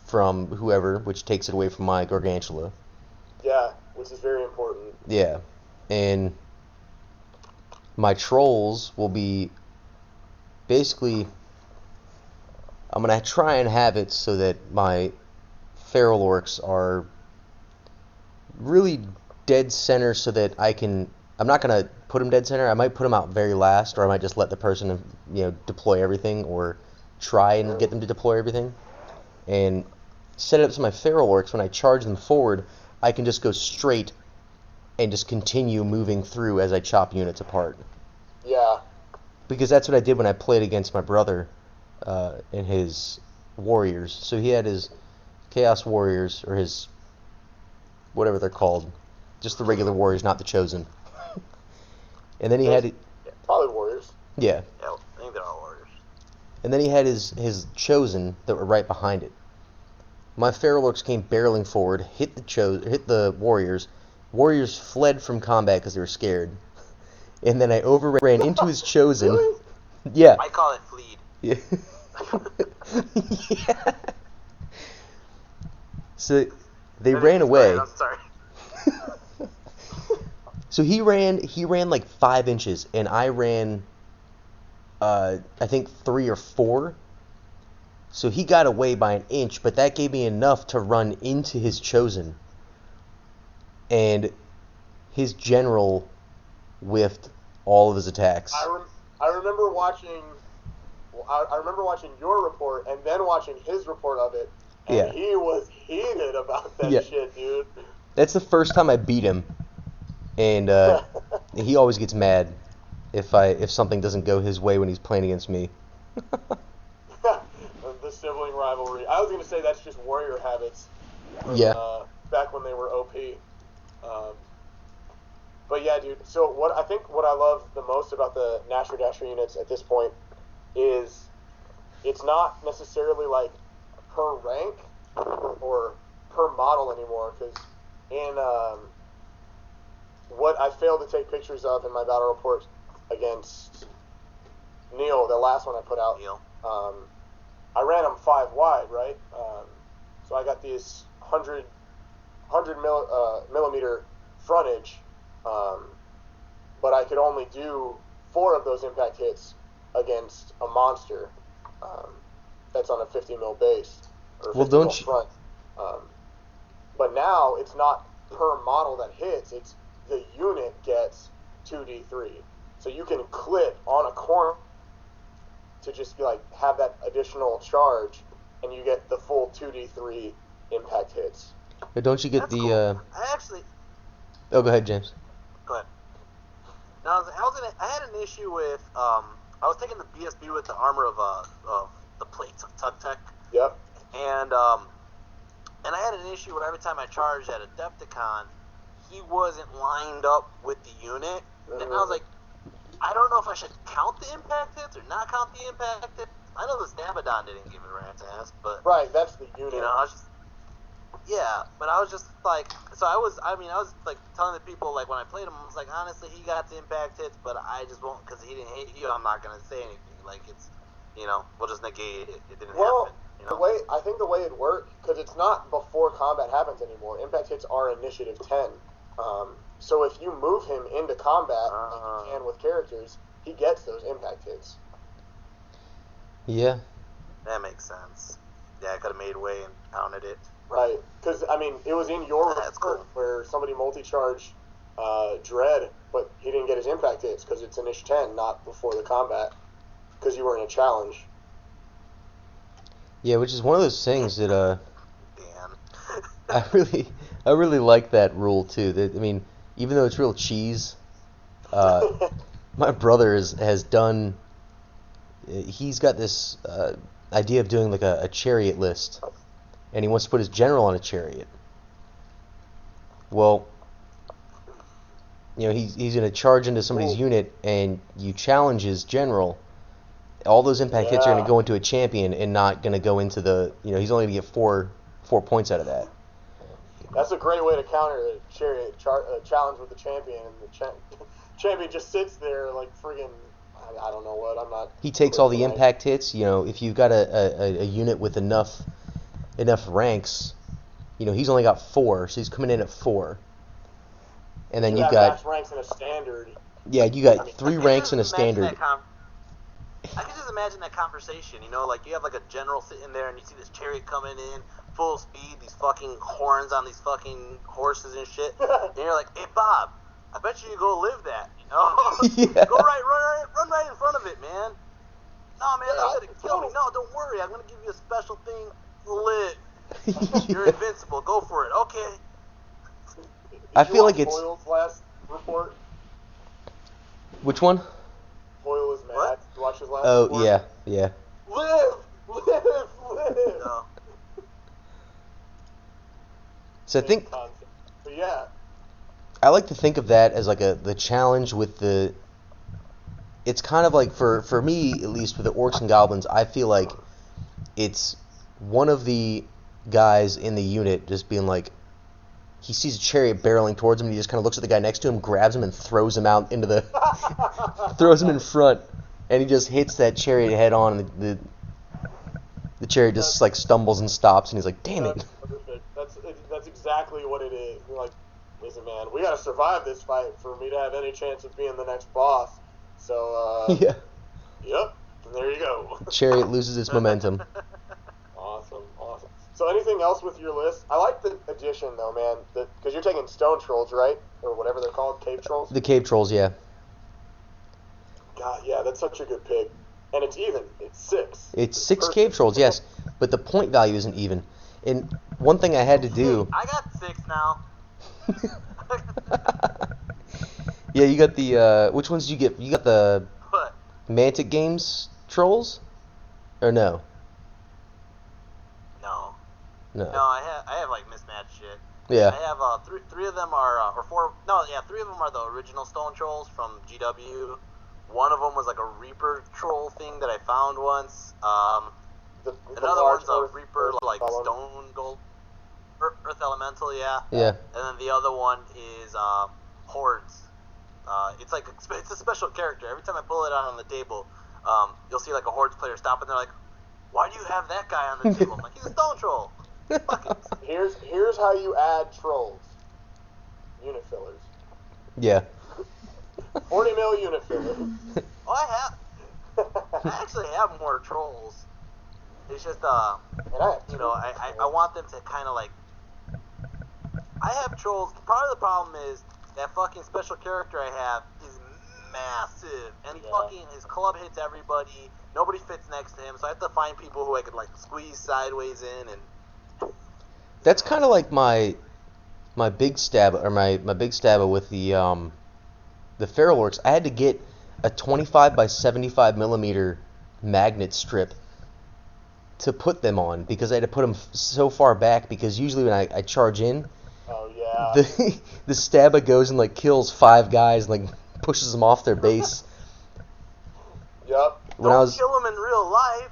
from whoever, which takes it away from my Gargantula. Yeah, which is very important. Yeah, and my trolls will be basically. I'm gonna try and have it so that my feral orcs are really dead center, so that I can. I'm not gonna put them dead center. I might put them out very last, or I might just let the person deploy everything, or try and get them to deploy everything, and set it up so my feral orcs, when I charge them forward, I can just go straight and just continue moving through as I chop units apart. Yeah. Because that's what I did when I played against my brother and his warriors. So he had his Chaos Warriors, or his whatever they're called, just the regular warriors, not the chosen. And then he had probably warriors. Yeah. Yeah, I think they're all warriors. And then he had his chosen that were right behind it. My feral orcs came barreling forward, hit the warriors. Warriors fled from combat because they were scared. And then I overran into his chosen. Really? Yeah. I call it fleed. Yeah. Yeah. So they ran away. I'm sorry. So he ran like 5 inches, and I ran, I think 3 or 4. So he got away by an inch, but that gave me enough to run into his chosen. And his general whiffed all of his attacks. I remember watching. I remember watching your report and then watching his report of it, and Yeah. he was heated about that shit, dude. That's the first time I beat him, and he always gets mad if something doesn't go his way when he's playing against me. The sibling rivalry. I was gonna say that's just warrior habits. Yeah. Back when they were OP. But yeah, dude. So what I love the most about the Nasher Dasher units at this point is it's not necessarily like per rank or per model anymore, because in what I failed to take pictures of in my battle report against Neil, the last one I put out, I ran them 5 wide, right? So I got these 100 millimeter frontage, but I could only do 4 of those impact hits against a monster that's on a 50 mil base or 50 mil front. But now it's not per model that hits; it's the unit gets 2d3, so you can clip on a corner to just like have that additional charge, and you get the full 2d3 impact hits. But don't you get That's the? Cool. I actually. Oh, go ahead, James. Go ahead. Now I had an issue with I was taking the BSB with the armor of the plates of Tug Tech. Yep. And I had an issue where every time I charged at Adepticon, he wasn't lined up with the unit, and I was like, I don't know if I should count the impact hits or not count the impact hits. I know the Stabadon didn't give a rat's ass, but right, that's the unit. But I was just like, I was like telling the people, like, when I played him, I was like, honestly, he got the impact hits, but I just won't, because he didn't hit you, I'm not going to say anything. Like, it's, we'll just negate it. It didn't happen. I think the way it worked, because it's not before combat happens anymore. Impact hits are initiative 10. So if you move him into combat, like you can with characters, he gets those impact hits. Yeah. That makes sense. Yeah, I could have made way and counted it. Right, because, I mean, it was in your That's report cool. where somebody multi-charged Dread, but he didn't get his impact hits because it's an ish 10, not before the combat, because you were in a challenge. Yeah, which is one of those things that Damn. I really like that rule too. That I mean, even though it's real cheese, my brother has done. He's got this idea of doing like a chariot list, and he wants to put his general on a chariot. Well, he's going to charge into somebody's unit, and you challenge his general. All those impact hits are going to go into a champion, and not going to go into the. He's only going to get four points out of that. That's a great way to counter the chariot challenge with the champion, and the champion just sits there like friggin'. I don't know what. I'm not. He takes all the impact hits. If you've got a unit with enough ranks, he's only got 4, so he's coming in at 4. And then you've got max ranks in a standard. Yeah, you got 3 ranks in a standard. I can just imagine that conversation. Like you have like a general sitting there, and you see this chariot coming in full speed, these fucking horns on these fucking horses and shit, and you're like, "Hey Bob, I bet you go live that." Yeah. Go run right in front of it, man. No, man, that's gonna kill me. No, don't worry. I'm gonna give you a special thing. Lit. You're invincible. Go for it. Okay. I feel like it's. Boyle's last report? Which one? Boyle is mad. What? You watch his last Oh, report? yeah. Live. No. So I think But yeah. I like to think of that as like the challenge with the. It's kind of like for me at least with the Orcs and Goblins, I feel like it's one of the guys in the unit just being like, he sees a chariot barreling towards him, and he just kind of looks at the guy next to him, grabs him, and throws him out into the, throws him in front, and he just hits that chariot head on, and the chariot just like stumbles and stops, and he's like, damn it. That's exactly what it is. You're like, listen, man, we gotta survive this fight for me to have any chance of being the next boss. So, Yeah. Yep, there you go. Chariot loses its momentum. Awesome. So anything else with your list? I like the addition, though, man, because you're taking stone trolls, right? Or whatever they're called, cave trolls? The cave trolls, yeah. God, yeah, that's such a good pick. And it's even. It's 6. It's 6 cave trolls, yes, but the point value isn't even. And one thing I had to do... I got 6 now. Yeah, you got the... which ones did you get? You got the What? Mantic Games trolls? Or no? No, No. I have like mismatched shit. Yeah. I have three of them are or 4. No, yeah, 3 of them are the original stone trolls from GW. One of them was like a Reaper troll thing that I found once. Another one's a Reaper like stone gold Earth Elemental, yeah. Yeah. And then the other one is Hordes. It's like it's a special character. Every time I pull it out on the table, you'll see like a Hordes player stop, and they're like, "Why do you have that guy on the table?" I'm like, "He's a stone troll." Here's how you add trolls. Unit fillers. Yeah. 40 mil unit fillers. Oh, I actually have more trolls. It's just And I want them to kind of like. I have trolls. Part of the problem is that fucking special character I have is massive, and his club hits everybody. Nobody fits next to him, so I have to find people who I could like squeeze sideways in and. That's kind of like my big stab, or my big stabber with the Feral Orcs. I had to get a 25 by 75 millimeter magnet strip to put them on, because I had to put them so far back, because usually when I charge in, the stabba goes and like kills 5 guys and like pushes them off their base. Yep. Don't kill them in real life.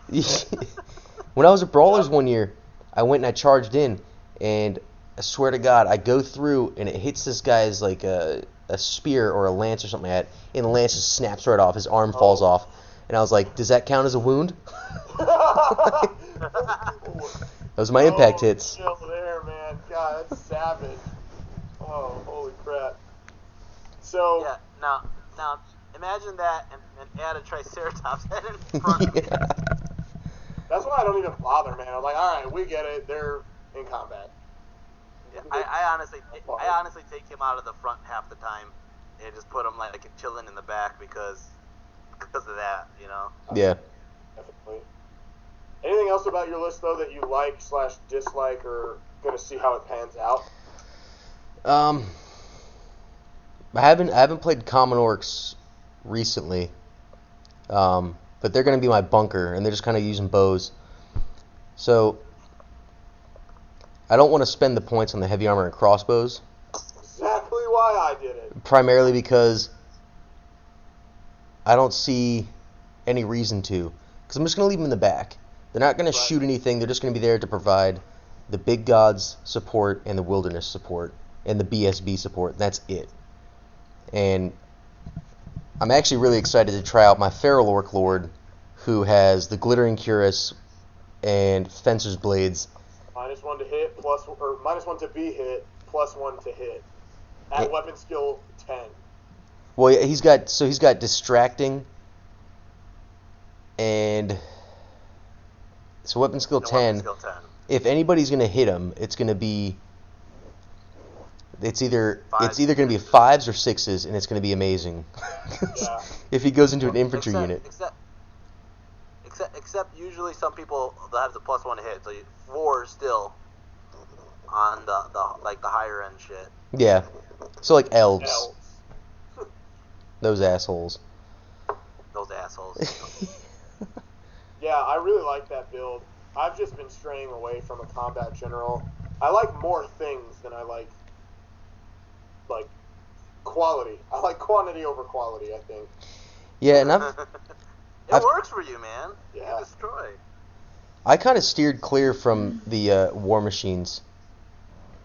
When I was at Brawlers one year, I went and I charged in, and I swear to God, I go through and it hits this guy's like a spear or a lance or something like that, and the lance just snaps right off. His arm falls off, and I was like, "Does that count as a wound?" Those are my impact hits. Chill there, man. God, that's savage. Oh, holy crap. So yeah, now imagine that and add a Triceratops head in front of it. That's what I don't even bother, man. I'm like, all right, we get it. They're in combat. Yeah, I honestly take him out of the front half the time and just put him like chilling in the back because of that, you know. Yeah. Definitely. Anything else about your list though that you like/dislike, or gonna see how it pans out? I haven't played Common Orcs recently, but they're gonna be my bunker, and they're just kind of using bows. So I don't want to spend the points on the heavy armor and crossbows. Exactly why I did it. Primarily because I don't see any reason to. Because I'm just gonna leave them in the back. They're not gonna shoot anything. They're just gonna be there to provide the big gods support and the wilderness support and the BSB support. And that's it. And I'm actually really excited to try out my Feral Orc Lord, who has the Glittering Cuirass and Fencer's Blades. -1 to hit, -1 to be hit, +1 to hit. At weapon skill 10. Well, yeah, he's got Distracting, and so weapon skill 10. Weapon skill 10. If anybody's gonna hit him, it's gonna be. It's either going to be 5s or 6s, and it's going to be amazing. Yeah. If he goes into an infantry unit. Except usually some people they'll have the +1 hit, so 4 still on the higher end shit. Yeah. So like elves. Those assholes. Those assholes. Yeah, I really like that build. I've just been straying away from a combat general. I like more things than I like quality. I like quantity over quality, I think. Yeah, and It works for you, man. Yeah. You destroy. I kind of steered clear from the war machines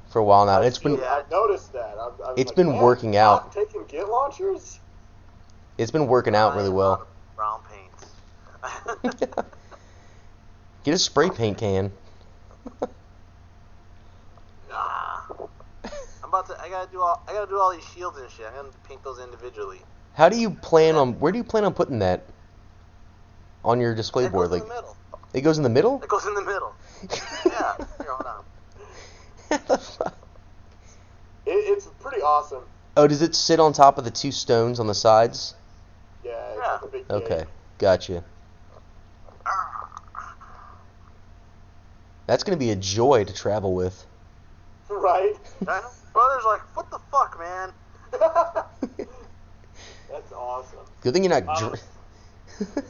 for a while now. I've noticed that. It's been working out. I'm taking git launchers? It's been working out really well. Brown paint. Get a spray paint can. I gotta do all these shields and shit. I'm gonna paint those individually. Where do you plan on putting that on your display board? It goes in the middle. It goes in the middle? It goes in the middle. Yeah. Here, hold on. It's pretty awesome. Oh, does it sit on top of the 2 stones on the sides? Yeah, it's like a big gate. Okay, gotcha. That's gonna be a joy to travel with. Right? Brother's like, what the fuck, man? That's awesome. Good thing you're not.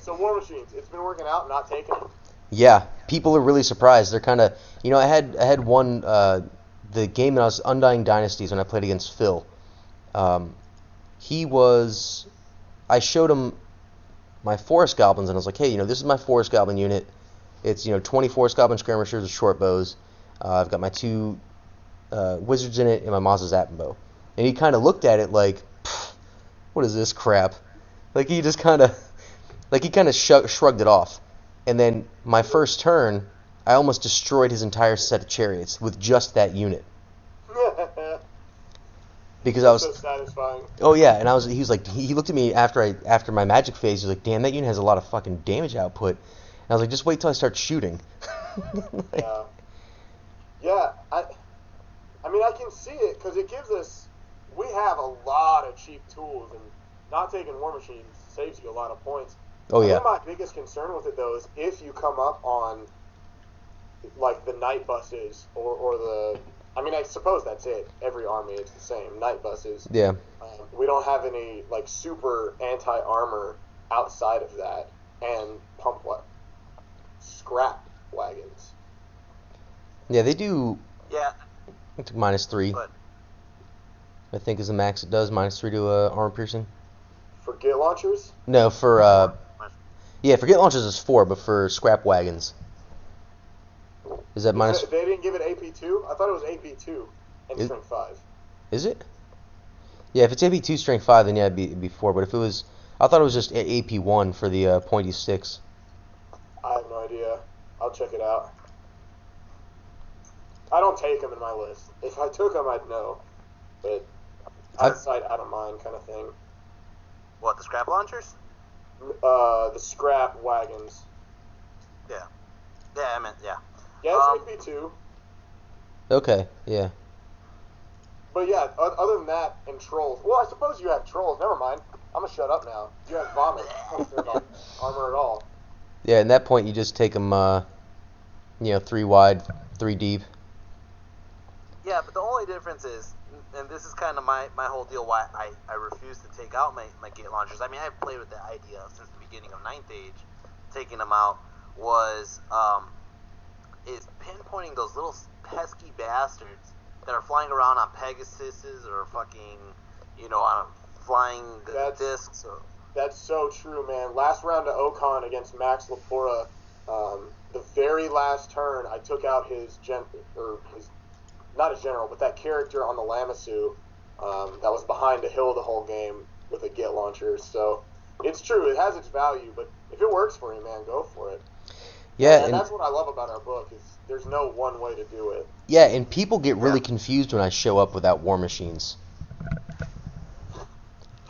So War Machines, it's been working out, not taking them. Yeah, people are really surprised. They're kind of, I had one the game that I was Undying Dynasties when I played against Phil. I showed him my Forest Goblins and I was like, hey, this is my Forest Goblin unit. It's 20 Forest Goblin skirmishers with short bows. I've got my 2 wizards in it and my Maz's Zappin' Bow. And he kind of looked at it like, what is this crap? Like he just kind of, shrugged it off. And then my first turn, I almost destroyed his entire set of chariots with just that unit. Because I was so satisfying. Oh yeah, and he looked at me after my magic phase. He was like, "Damn, that unit has a lot of fucking damage output." And I was like, "Just wait till I start shooting." Yeah. I mean, I can see it because it gives us. We have a lot of cheap tools, and not taking War Machines saves you a lot of points. Oh yeah. I think my biggest concern with it though is if you come up on like the night buses or the. I mean, I suppose that's it. Every army is the same. Night buses. Yeah. We don't have any like super anti-armor outside of that, and scrap wagons. Yeah, they do. Yeah. It's -3. But I think is the max it does. -3 to armor piercing. For git launchers? No, for for git launchers is 4, but for scrap wagons. Is that minus? They didn't give it AP2? I thought it was AP2 and strength 5. Is it? Yeah, if it's AP2 strength 5, then yeah, it'd be 4. But if it was, I thought it was just AP1 for the pointy sticks. I have no idea. I'll check it out. I don't take them in my list. If I took them, I'd know. But out of sight, out of mind kind of thing. what, the scrap launchers? The scrap wagons. Yeah. Yeah, I meant, yeah. Yes, it'd be 2. Okay, yeah. But yeah, other than that, and trolls. Well, I suppose you have trolls. Never mind. I'm gonna shut up now. You have vomit. I don't care about armor at all. Yeah, at that point you just take them, 3 wide, 3 deep. Yeah, but the only difference is, and this is kind of my whole deal why I refuse to take out my gate launchers. I mean, I've played with the idea since the beginning of 9th Age, taking them out, is pinpointing those little pesky bastards that are flying around on Pegasuses or fucking, on flying discs. That's so true, man. Last round of Ocon against Max Lapora, the very last turn, I took out his not his general, but that character on the Lamassu that was behind a hill the whole game with a git launcher. So it's true, it has its value, but if it works for you, man, go for it. Yeah, and that's what I love about our book is there's no one way to do it. Yeah, and people get really confused when I show up without war machines.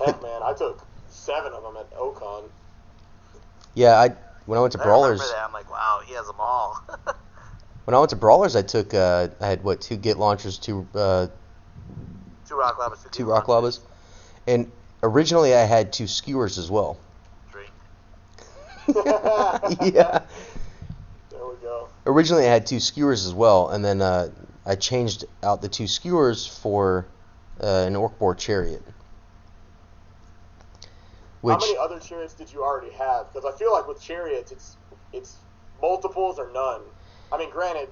Heck, man, I took 7 of them at Ocon. Yeah, when I went to Brawlers. I remember that. I'm like, wow, he has them all. When I went to Brawlers, I took I had 2 git launchers, 2 rock llamas, 2 rock llamas, and originally I had 2 skewers as well. Drink. Yeah. There we go. Originally I had 2 skewers as well, and then I changed out the 2 skewers for an Orc-boar chariot. How many other chariots did you already have? Because I feel like with chariots, it's multiples or none. I mean, granted,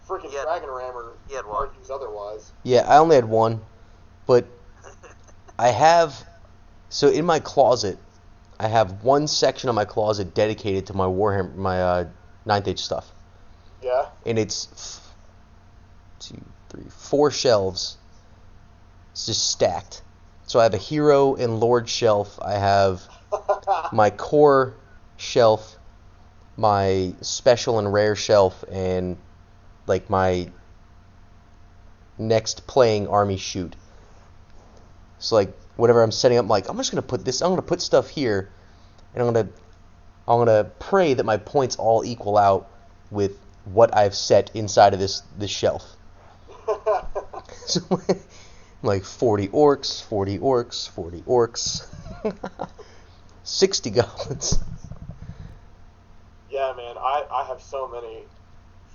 freaking Dragon Rammer argues otherwise. Yeah, I only had 1, but I have. So in my closet, I have 1 section of my closet dedicated to my Warhammer, my 9th Age stuff. Yeah. And it's 4 shelves. It's just stacked. So I have a hero and lord shelf. I have my core shelf, my special and rare shelf, and like my next playing army shoot. So like whatever I'm setting up, I'm just gonna put stuff here, and I'm gonna pray that my points all equal out with what I've set inside of this shelf. So like 40 orcs, 40 orcs, 40 orcs, 60 goblins. Yeah, man, I have so many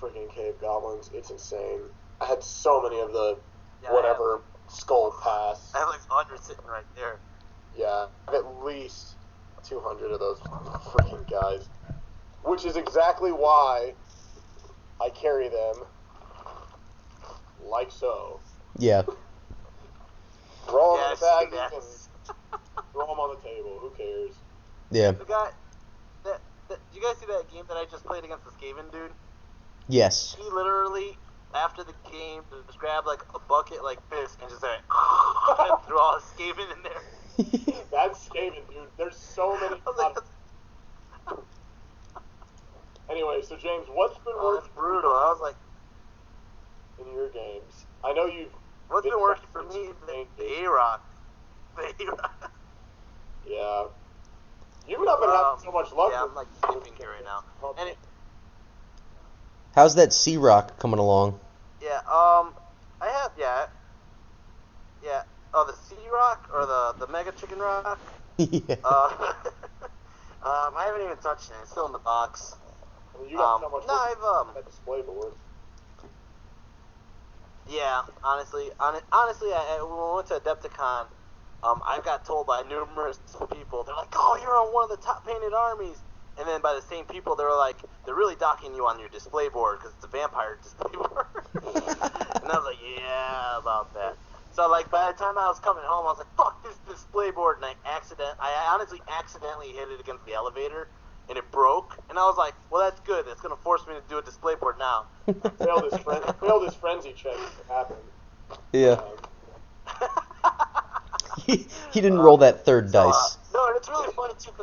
freaking cave goblins. It's insane. I had so many of the skull pass. I have like 100 sitting right there. Yeah, I have at least 200 of those freaking guys. Which is exactly why I carry them like so. Yeah. Throw them in the bag and throw them on the table. Who cares? Yeah. The guy, did you guys see that game that I just played against the Skaven dude? Yes. He literally, after the game, just grabbed like a bucket like this and just like and threw all the Skaven in there. That's Skaven, dude. There's so many. Anyway, so James, what's been working? That's brutal. I was like, in your games, I know you've. What's been working for me? The A-Rock. The A-Rock. Yeah. You've not been having so much luck. Yeah, I'm like skipping here right now. And how's that Sea Rock coming along? Yeah, I have, yeah. Oh, the Sea Rock or the Mega Chicken Rock? Yeah. I haven't even touched it. It's still in the box. I mean, you got so much I've that display board. Yeah, honestly, when we went to Adepticon, I got told by numerous people, they're like, oh, you're on one of the top painted armies. And then by the same people, they were like, they're really docking you on your display board because it's a vampire display board. And I was like, yeah, about that. So, like, by the time I was coming home, I was like, fuck this display board. And I honestly accidentally hit it against the elevator, and it broke. And I was like, well, that's good. That's going to force me to do a display board now. Failed his frenzy check if it happened. Yeah. He didn't roll that third dice. No, and it's really funny, too,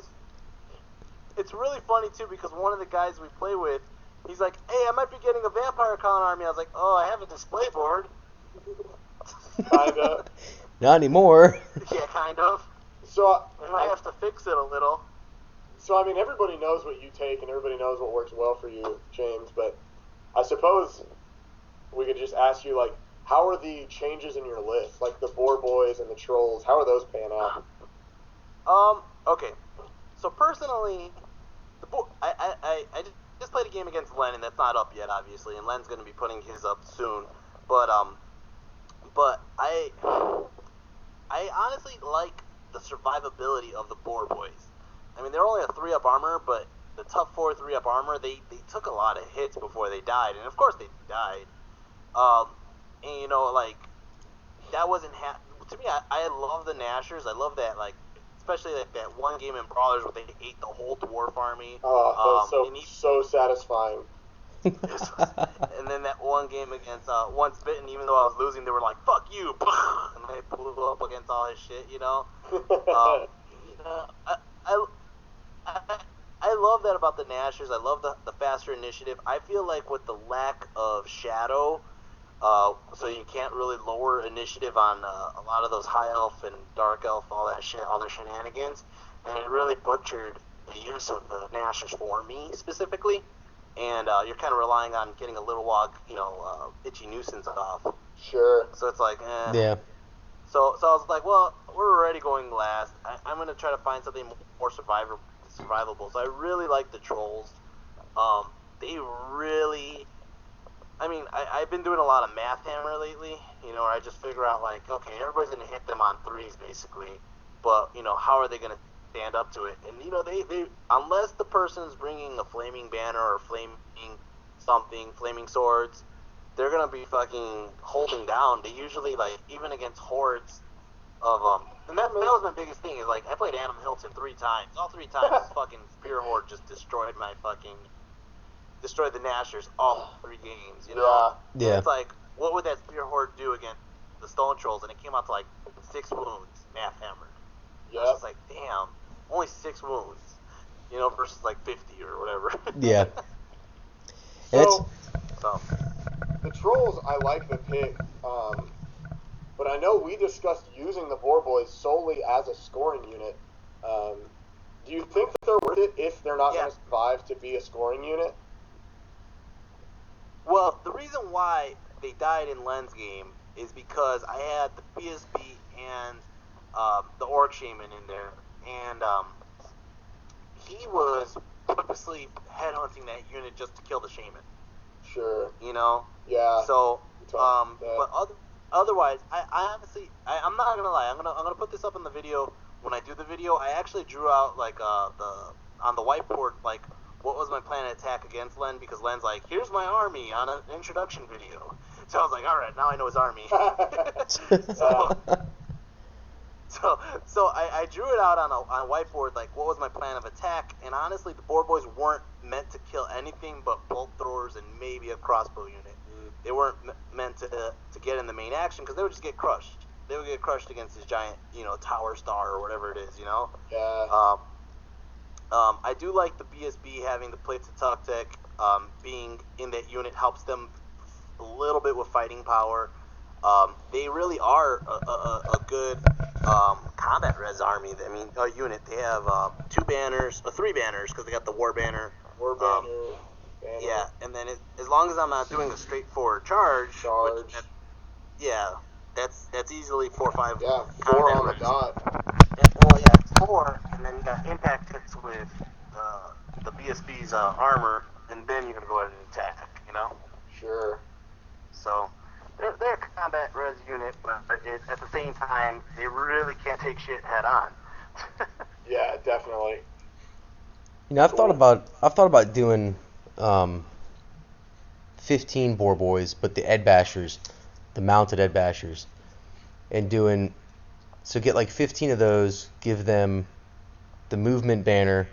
because one of the guys we play with, he's like, hey, I might be getting a vampire con army. I was like, oh, I have a display board. Kinda. Not anymore. Yeah, kind of. So I might have to fix it a little. So, I mean, everybody knows what you take and everybody knows what works well for you, James, but I suppose we could just ask you, like, how are the changes in your list? Like the boar boys and the trolls, how are those panning out? Okay. So personally, I just played a game against Len, and that's not up yet, obviously, and Len's going to be putting his up soon. But I honestly like the survivability of the boar boys. I mean, they're only a 3-up armor, but the tough 4 3-up armor, they took a lot of hits before they died, and of course they died. And you know, like, that wasn't to me. I love the Nashers. I love that, like, especially like that one game in Brawlers where they ate the whole dwarf army. Oh, that was so satisfying. And then that one game against Once Bitten, even though I was losing, they were like, "Fuck you," and they blew up against all his shit. You know. I love that about the Nashers. I love the faster initiative. I feel like with the lack of Shadow, so you can't really lower initiative on a lot of those high elf and dark elf, all that shit, all their shenanigans, and it really butchered the use of the Nashers for me specifically. And you're kind of relying on getting a little walk, itchy nuisance off. Sure. So it's like, Yeah. So I was like, well, we're already going last. I'm going to try to find something more survivable. So I really like the trolls. They really... I mean, I've been doing a lot of math hammer lately, where I just figure out, like, okay, everybody's going to hit them on 3s, basically. But, how are they going to stand up to it? And, they unless the person's bringing a flaming banner or flaming swords, they're going to be fucking holding down. They usually, like, even against hordes of, and that was my biggest thing, is, like, I played Adam Hilton 3 times. All 3 times, this fucking Spear Horde just destroyed the Nashers all 3 games, Yeah. And it's like, what would that Spear Horde do against the Stone Trolls? And it came out to, like, 6 wounds, math hammered. I was just like, damn, only 6 wounds, versus, like, 50 or whatever. Yeah. So, the trolls, I like the pick, but I know we discussed using the boar boys solely as a scoring unit. Do you think that they're worth it if they're not going to survive to be a scoring unit? Well, the reason why they died in Len's game is because I had the PSB and the Orc Shaman in there, and he was purposely headhunting that unit just to kill the Shaman. Sure. Yeah. So, but otherwise, I honestly, I'm not gonna lie. I'm gonna put this up in the video. When I do the video, I actually drew out, like, on the whiteboard, like, what was my plan of attack against Len, because Len's like, here's my army on an introduction video. So I was like, alright, now I know his army. So I drew it out on a whiteboard, like, what was my plan of attack, and honestly, the boar boys weren't meant to kill anything but bolt throwers and maybe a crossbow unit. They weren't meant to get in the main action, because they would just get crushed. They would get crushed against this giant, tower star or whatever it is, Yeah. I do like the BSB having the plates of tuck tech. Being in that unit helps them a little bit with fighting power. They really are a good combat res army. I mean, a unit. They have 3 banners, because they got the war banner. Banner. Yeah, and then as long as I'm not doing a straightforward charge. That's easily 4 or 5. Yeah, 4 on the dot. It's 4, and then you got impact hits with the BSB's armor, and then you're gonna go ahead and attack. Sure. So they're a combat res unit, but at the same time, they really can't take shit head on. Yeah, definitely. I've thought about doing 15 boar boys, but the Ed Bashers, the mounted Ed Bashers, and get like 15 of those, give them the movement banner.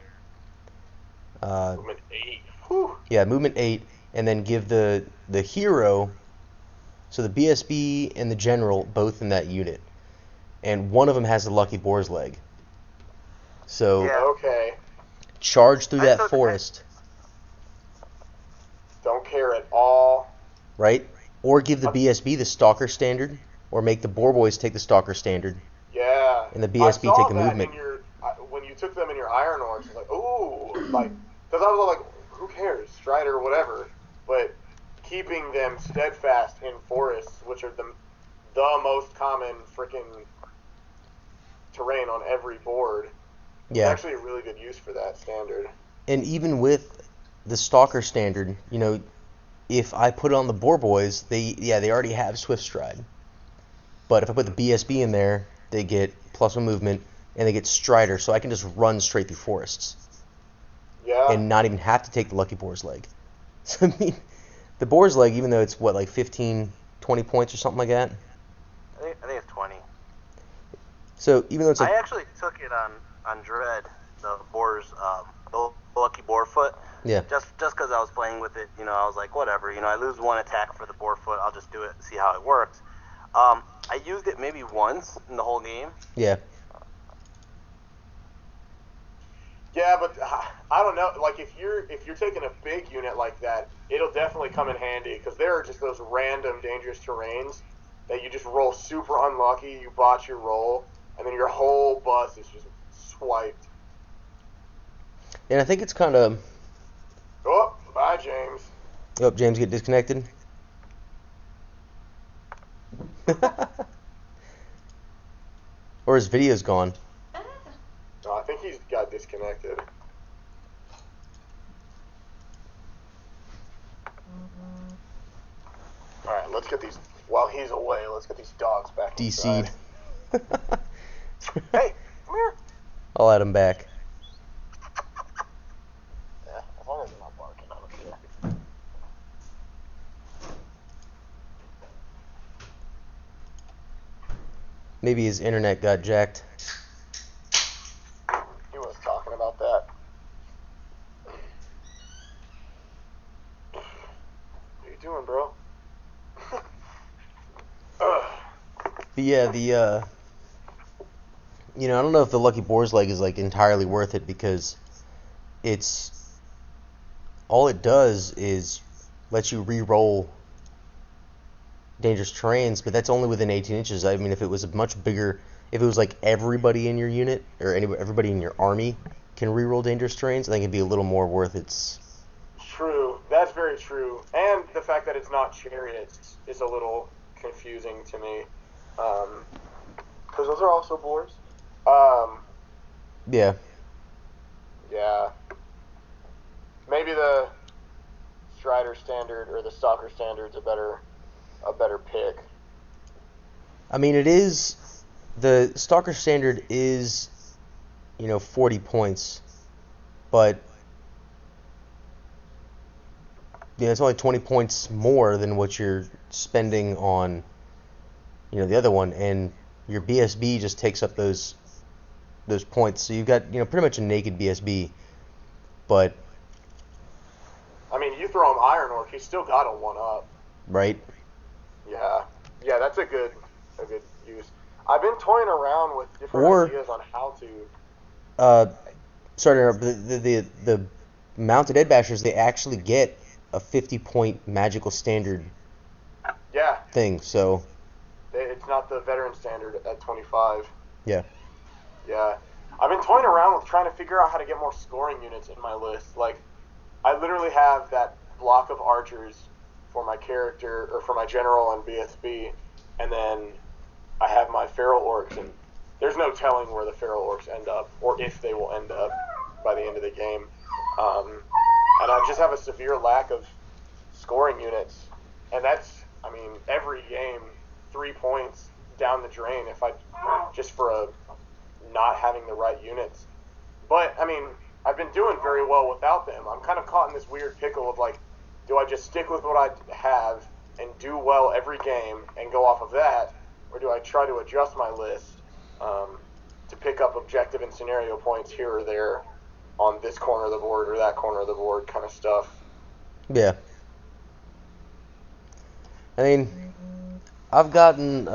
Movement 8. Whew. Yeah, movement 8, and then give the hero, so the BSB and the general, both in that unit, and one of them has the lucky boar's leg. So Okay. charge through that forest. Don't care at all. Right? Or give the BSB the stalker standard, or make the boar boys take the stalker standard. Yeah. And the BSB take the movement. When you took them in your Iron Orcs, it's like, ooh, like, because I was like, who cares, Strider or whatever, but keeping them steadfast in forests, which are the most common freaking terrain on every board, is actually a really good use for that standard. And even with the Stalker standard, you know, if I put it on the Boar Boys, they already have Swift Stride. But if I put the BSB in there, they get +1 movement, and they get Strider, so I can just run straight through forests. Yeah. And not even have to take the Lucky Boar's Leg. So, I mean, the Boar's Leg, even though it's, what, like 15, 20 points or something like that? I think it's 20. So, even though it's like... I actually took it on Dread, the Boar's, the Lucky Boar Foot. Yeah. Just because I was playing with it, you know, I was like, whatever, you know, I lose one attack for the Boar Foot, I'll just do it and see how it works. I used it maybe once in the whole game. Yeah. Yeah, but I don't know. Like, if you're taking a big unit like that, it'll definitely come in handy, because there are just those random dangerous terrains that you just roll super unlucky, you botch your roll, and then your whole bus is just swiped. And I think it's kind of... Oh, bye, James. Oh, James get disconnected? Or his video's gone. No, I think he's got disconnected. Alright, let's get these... While he's away, let's get these dogs back DC'd. Hey, come here. I'll add him back. Yeah, as long as he's not barking, I don't care. Maybe his internet got jacked. He was talking about that. What are you doing, bro? But yeah, you know, I don't know if the Lucky Boar's Leg is like entirely worth it, because it's all it does is lets you re-roll dangerous terrains, but that's only within 18 inches. I mean, if it was a much bigger, if it was like everybody in your unit or everybody in your army can re-roll dangerous terrains, I think it'd be a little more worth its. True, that's very true, and the fact that it's not chariots is a little confusing to me, because those are also boars. Yeah. Yeah. Maybe the Strider standard or the Stalker standard's a better pick. I mean, it is, the Stalker standard is, you know, 40 points, but you know, it's only 20 points more than what you're spending on, you know, the other one, and your BSB just takes up those points. So you've got, you know, pretty much a naked BSB, but I mean, you throw him Iron Orc, he's still got a 1-up. right? Yeah, that's a good use. I've been toying around with different ideas on how to. Sorry to interrupt, the mounted Ed Bashers, they actually get a 50-point magical standard Yeah, thing, so it's not the veteran standard at 25. yeah. Yeah, I've been toying around with trying to figure out how to get more scoring units in my list. Like, I literally have that block of archers for my character, or for my general and BSB, and then I have my feral orcs, and there's no telling where the feral orcs end up, or if they will end up by the end of the game. And I just have a severe lack of scoring units, and that's, I mean, every game, 3 points down the drain if I, just for not having the right units. But, I mean, I've been doing very well without them. I'm kind of caught in this weird pickle of, like, do I just stick with what I have and do well every game and go off of that, or do I try to adjust my list to pick up objective and scenario points here or there on this corner of the board or that corner of the board kind of stuff? Yeah. I mean, I've gotten,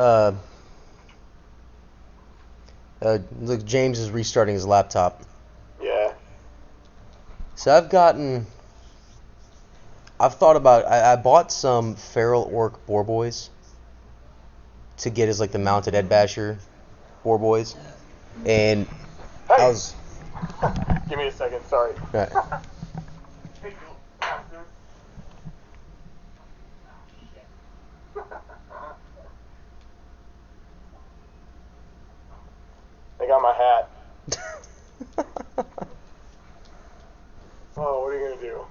look, James is restarting his laptop. Yeah. So I've thought about, I bought some feral orc boar boys to get as like the mounted Ed Basher boar boys, and Hey, I was, Give me a second, sorry. Right. Hey, you bastard. They got my hat. Oh, what are you gonna do?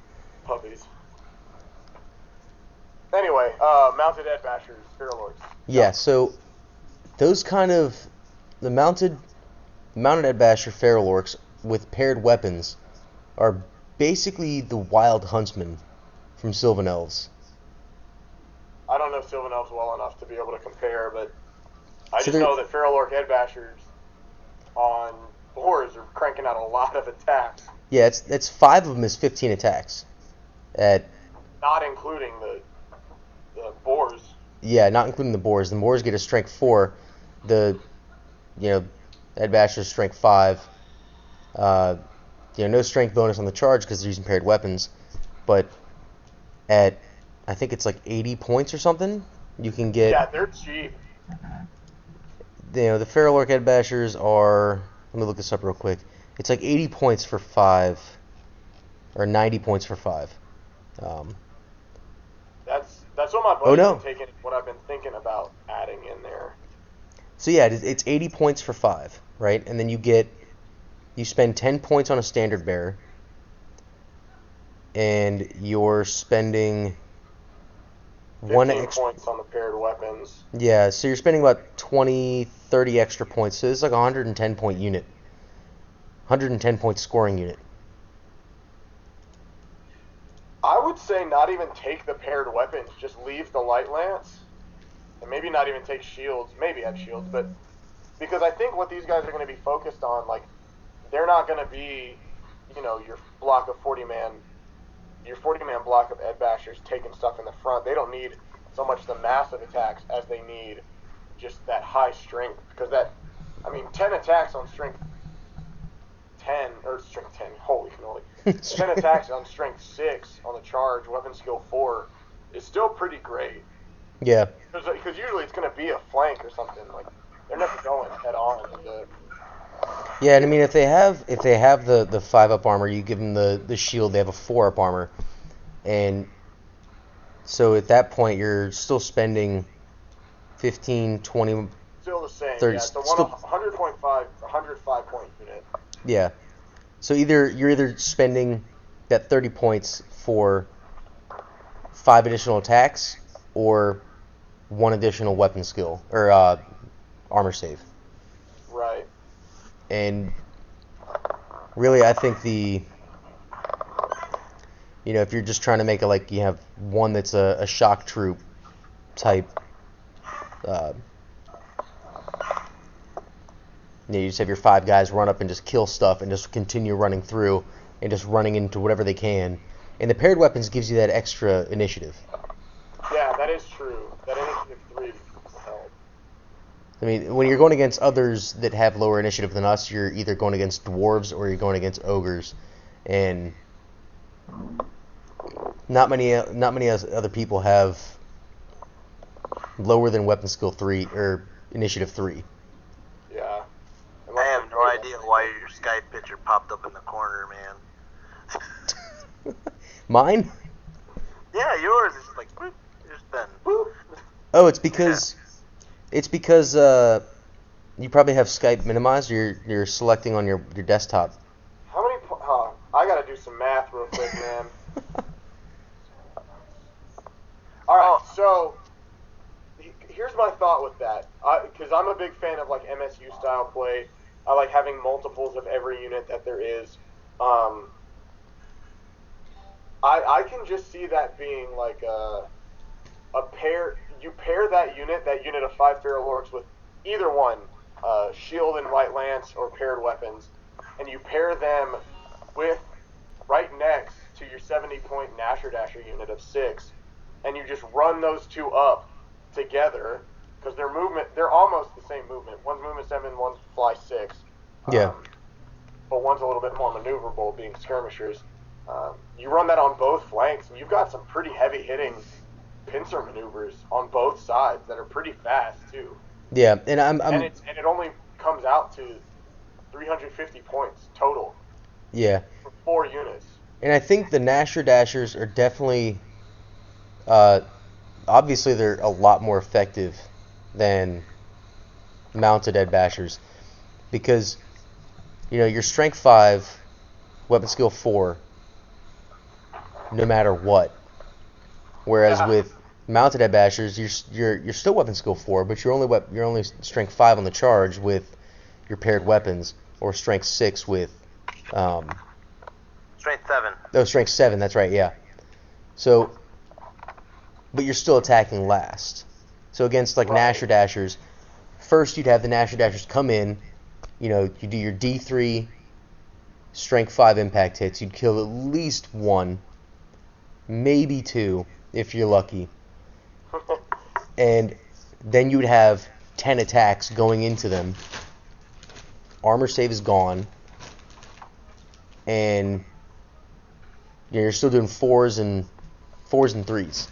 Puppies. Anyway, mounted Ed Bashers, Feral Orcs. Yeah, so those kind of the mounted Ed Basher Feral Orcs with paired weapons are basically the Wild Huntsman from Sylvan Elves. I don't know Sylvan Elves well enough to be able to compare, but I So just know that Feral Orc Ed Bashers on boars are cranking out a lot of attacks, Yeah, it's 5 of them is 15 attacks. not including the boars. Yeah, not including the boars. The boars get a strength 4. The Ed Basher's strength 5. No strength bonus on the charge because they're using paired weapons. But at I think it's like 80 points or something, you can get. Yeah, they're cheap. The Feral Orc Ed Bashers are. Let me look this up real quick. It's like 80 points for 5, or 90 points for 5. That's what my buddy's been taking. What I've been thinking about adding in there. So yeah, it's 80 points for 5, right? And then you spend 10 points on a standard bearer, and you're spending 15 points on the paired weapons. Yeah, so you're spending about 20, 30 extra points. So it's like a 110 point unit. 110 point scoring unit. I would say not even take the paired weapons, just leave the light lance, and maybe not even take shields. Maybe add shields, but because I think what these guys are going to be focused on, like, they're not going to be, your block of 40-man, your 40-man block of Ed Bashers taking stuff in the front. They don't need so much the massive attacks as they need just that high strength, because 10 attacks on strength 10, or strength 10, holy cannoli. 10 attacks on strength 6 on the charge, weapon skill 4, is still pretty great. Yeah. Because usually it's going to be a flank or something. Like, they're never going head on into. Yeah, and I mean, if they have the 5-up armor, you give them the shield, they have a 4-up armor. And so at that point, you're still spending 15, 20, Still the same, 30. Yeah. It's a 105 point unit. Yeah. So you're either spending that 30 points for 5 additional attacks or 1 additional weapon skill or armor save. Right. And really, I think if you're just trying to make it like you have one that's a shock troop type. You just have your 5 guys run up and just kill stuff and just continue running through and just running into whatever they can. And the paired weapons gives you that extra initiative. Yeah, that is true. That initiative 3 will help. I mean, when you're going against others that have lower initiative than us, you're either going against dwarves or you're going against ogres. And not many other people have lower than weapon skill 3 or initiative 3. Yeah. I have no idea why your Skype picture popped up in the corner, man. Mine? Yeah, yours is like, whoop, there's Ben. Boop. Oh, it's because you probably have Skype minimized. You're selecting on your desktop. How many? I gotta do some math real quick, man. All right, so here's my thought with that. Because I'm a big fan of like MSU style play. I like having multiples of every unit that there is. I can just see that being like a pair. You pair that unit of 5 Feral Orcs with either one, shield and light lance or paired weapons, and you pair them with right next to your 70-point Nasher Dasher unit of 6, and you just run those 2 up together because they're almost the same movement. One's movement 7, one's fly 6. Yeah. But one's a little bit more maneuverable, being skirmishers. You run that on both flanks, and you've got some pretty heavy-hitting pincer maneuvers on both sides that are pretty fast too. Yeah, and and it only comes out to 350 points total Yeah. for 4 units. And I think the Nasher Dashers are definitely, obviously they're a lot more effective than mounted Ed Bashers because, you're strength 5, weapon skill 4, no matter what. Whereas with mounted Ed Bashers, you're still weapon skill 4, but you're only strength 5 on the charge with your paired weapons, or strength 6 with Strength 7. Oh, strength 7, that's right, yeah. So, but you're still attacking last. So against like Nasher Dashers, first you'd have the Nasher Dashers come in, you do your D3 strength 5 impact hits, you'd kill at least 1, maybe 2 if you're lucky. And then you would have 10 attacks going into them. Armor save is gone. And you're still doing 4s and 3s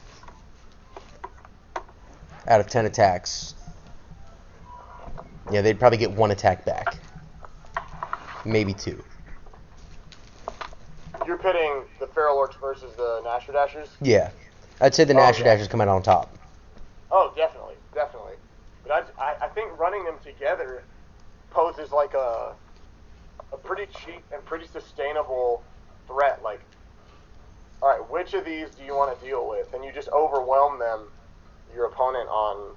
out of 10 attacks. Yeah, they'd probably get 1 attack back. Maybe 2. You're pitting the Feral Orcs versus the Nasher Dashers? Yeah. I'd say the Nasher Dashers come out on top. Oh, definitely. But I think running them together poses like a pretty cheap and pretty sustainable threat. Like, all right, which of these do you want to deal with? And you just overwhelm your opponent on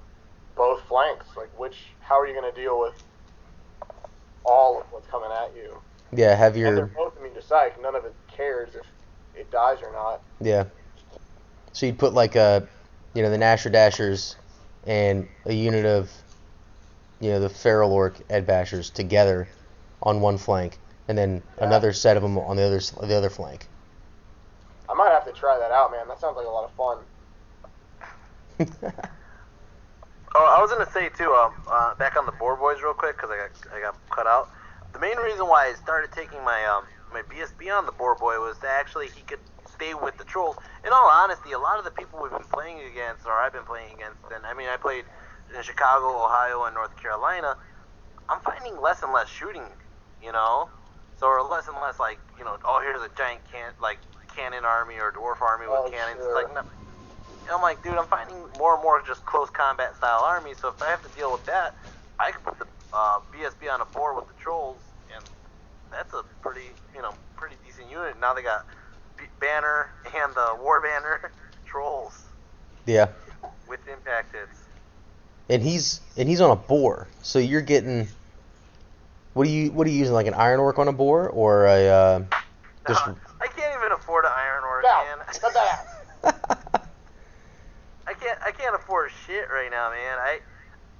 both flanks. Like, how are you going to deal with all of what's coming at you? Yeah, And they're both immune to psych. None of it cares if it dies or not. Yeah. So you'd put like the Nasher Dashers and a unit of, the Feral Orc Ed Bashers together on one flank, and then another set of them on the other flank. I might have to try that out, man. That sounds like a lot of fun. I was gonna say too. Back on the board boys real quick because I got cut out. The main reason why I started taking my BSB on the board boy was that actually he could stay with the trolls. In all honesty, a lot of the people we've been playing against, or I've been playing against, and I played in Chicago, Ohio, and North Carolina. I'm finding less and less shooting, so or less and less like here's a giant cannon army or dwarf army with cannons. Sure. It's like no. I'm like, dude, I'm finding more and more just close combat style armies. So if I have to deal with that, I can put the BSB on a board with the trolls, and that's a pretty decent unit. Now they got Banner and the War Banner trolls. Yeah. With impact hits. And he's on a boar, so you're getting. What are you using, like an Iron Orc on a boar, or a just? I can't even afford an Iron Orc, man. Cut that out. I can't afford shit right now, man.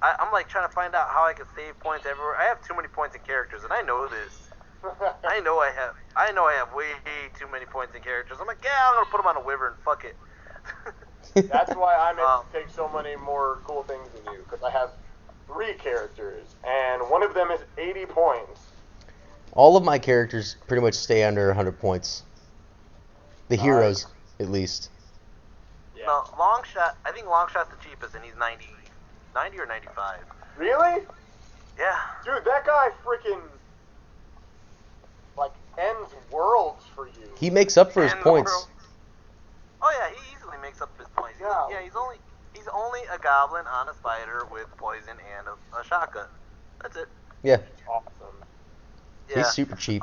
I'm like trying to find out how I can save points everywhere. I have too many points in characters, and I know this. I know I have way too many points in characters. I'm like, yeah, I'm gonna put them on a wyvern. Fuck it. That's why I meant to take so many more cool things than you, because I have 3 characters, and one of them is 80 points. All of my characters pretty much stay under 100 points. The heroes, at least. Yeah. No, Longshot. I think Longshot's the cheapest, and he's 90 or 95. Really? Yeah. Dude, that guy freaking ends worlds for you. He makes up for his points. Oh yeah, he easily makes up his points. Yeah. He's only a goblin on a spider with poison and a shotgun. That's it. Yeah. Awesome. Yeah. He's super cheap.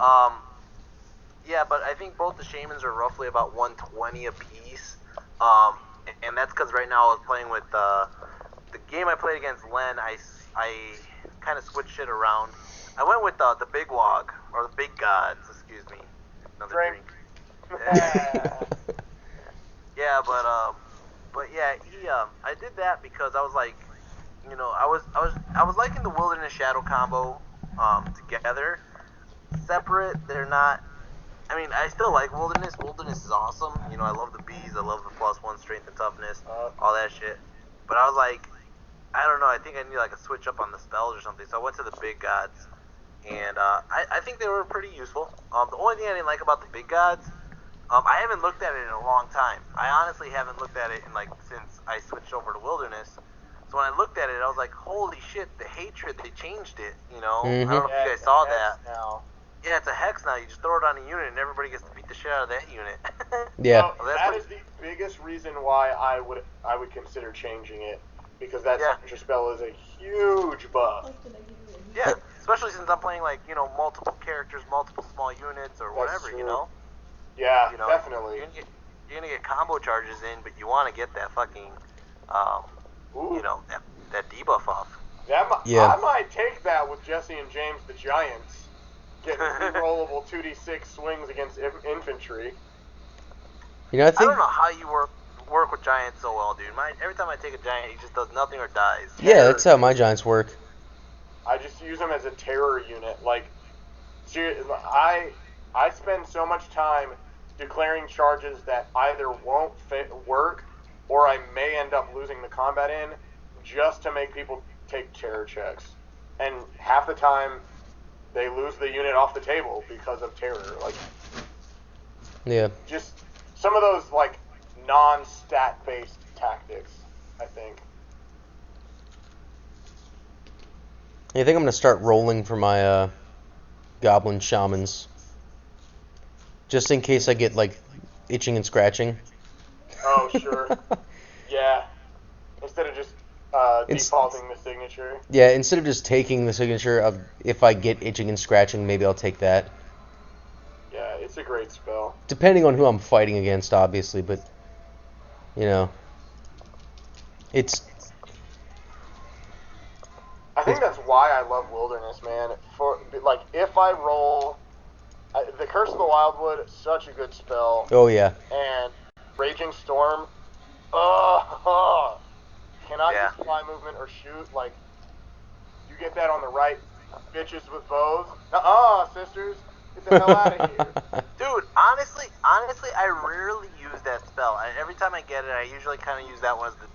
Yeah, but I think both the shamans are roughly about 120 a piece. And that's because right now I was playing with the game I played against Len. I kind of switched it around. I went with the big wog, or the big gods. Excuse me. Another drink. Yeah, but yeah, I did that because I was like, I was liking the wilderness shadow combo, together. Separate, they're not. I mean, I still like wilderness. Wilderness is awesome. I love the bees. I love the +1 strength and toughness, all that shit. But I was like, I don't know. I think I need like a switch up on the spells or something. So I went to the big gods, and I think they were pretty useful. The only thing I didn't like about the big gods. I haven't looked at it in a long time. I honestly haven't looked at it since I switched over to Wilderness. So So when I looked at it, I was like, holy shit, the hatred, they changed it, you know? Mhm. I don't know Yeah, if you guys saw that. now. Yeah, it's a hex now. You just throw it on a unit and everybody gets to beat the shit out of that unit. Yeah. No, that is the biggest reason why I would consider changing it, because that signature spell is a huge buff. Yeah, especially since I'm playing like, you know, multiple characters, multiple small units or whatever, true. you know? Yeah, You know, definitely. You're gonna get combo charges in, but you want to get that fucking, you know, that debuff off. Yeah. I might take that with Jesse and James the Giants, getting rerollable 2d6 swings against infantry. You know, I I think. don't know how you work with giants so well, dude. Every time I take a giant, he just does nothing or dies. Yeah, that's how my giants work. I just use them as a terror unit. Like, I spend so much time declaring charges that either won't work or I may end up losing the combat in, just to make people take terror checks. And half the time, they lose the unit off the table because of terror. Like, Yeah. just some of those, like, non-stat based tactics, I think. I think I'm gonna start rolling for my goblin shamans, just in case I get like itching and scratching. Oh, sure. Yeah. Instead of just defaulting the signature. Yeah, instead of just taking the signature, if I get itching and scratching, maybe I'll take that. Yeah, it's a great spell. Depending on who I'm fighting against, obviously, but you know, it's. I think that's why I love Wilderness, man. For like, if I roll, the Curse of the Wildwood, such a good spell, Oh yeah. and Raging Storm, cannot use fly movement or shoot. Like, you get that on the right, bitches with bows. Sisters, get the hell out of here. Dude, honestly, I rarely use that spell. Every time I get it, I usually kind of use that one as the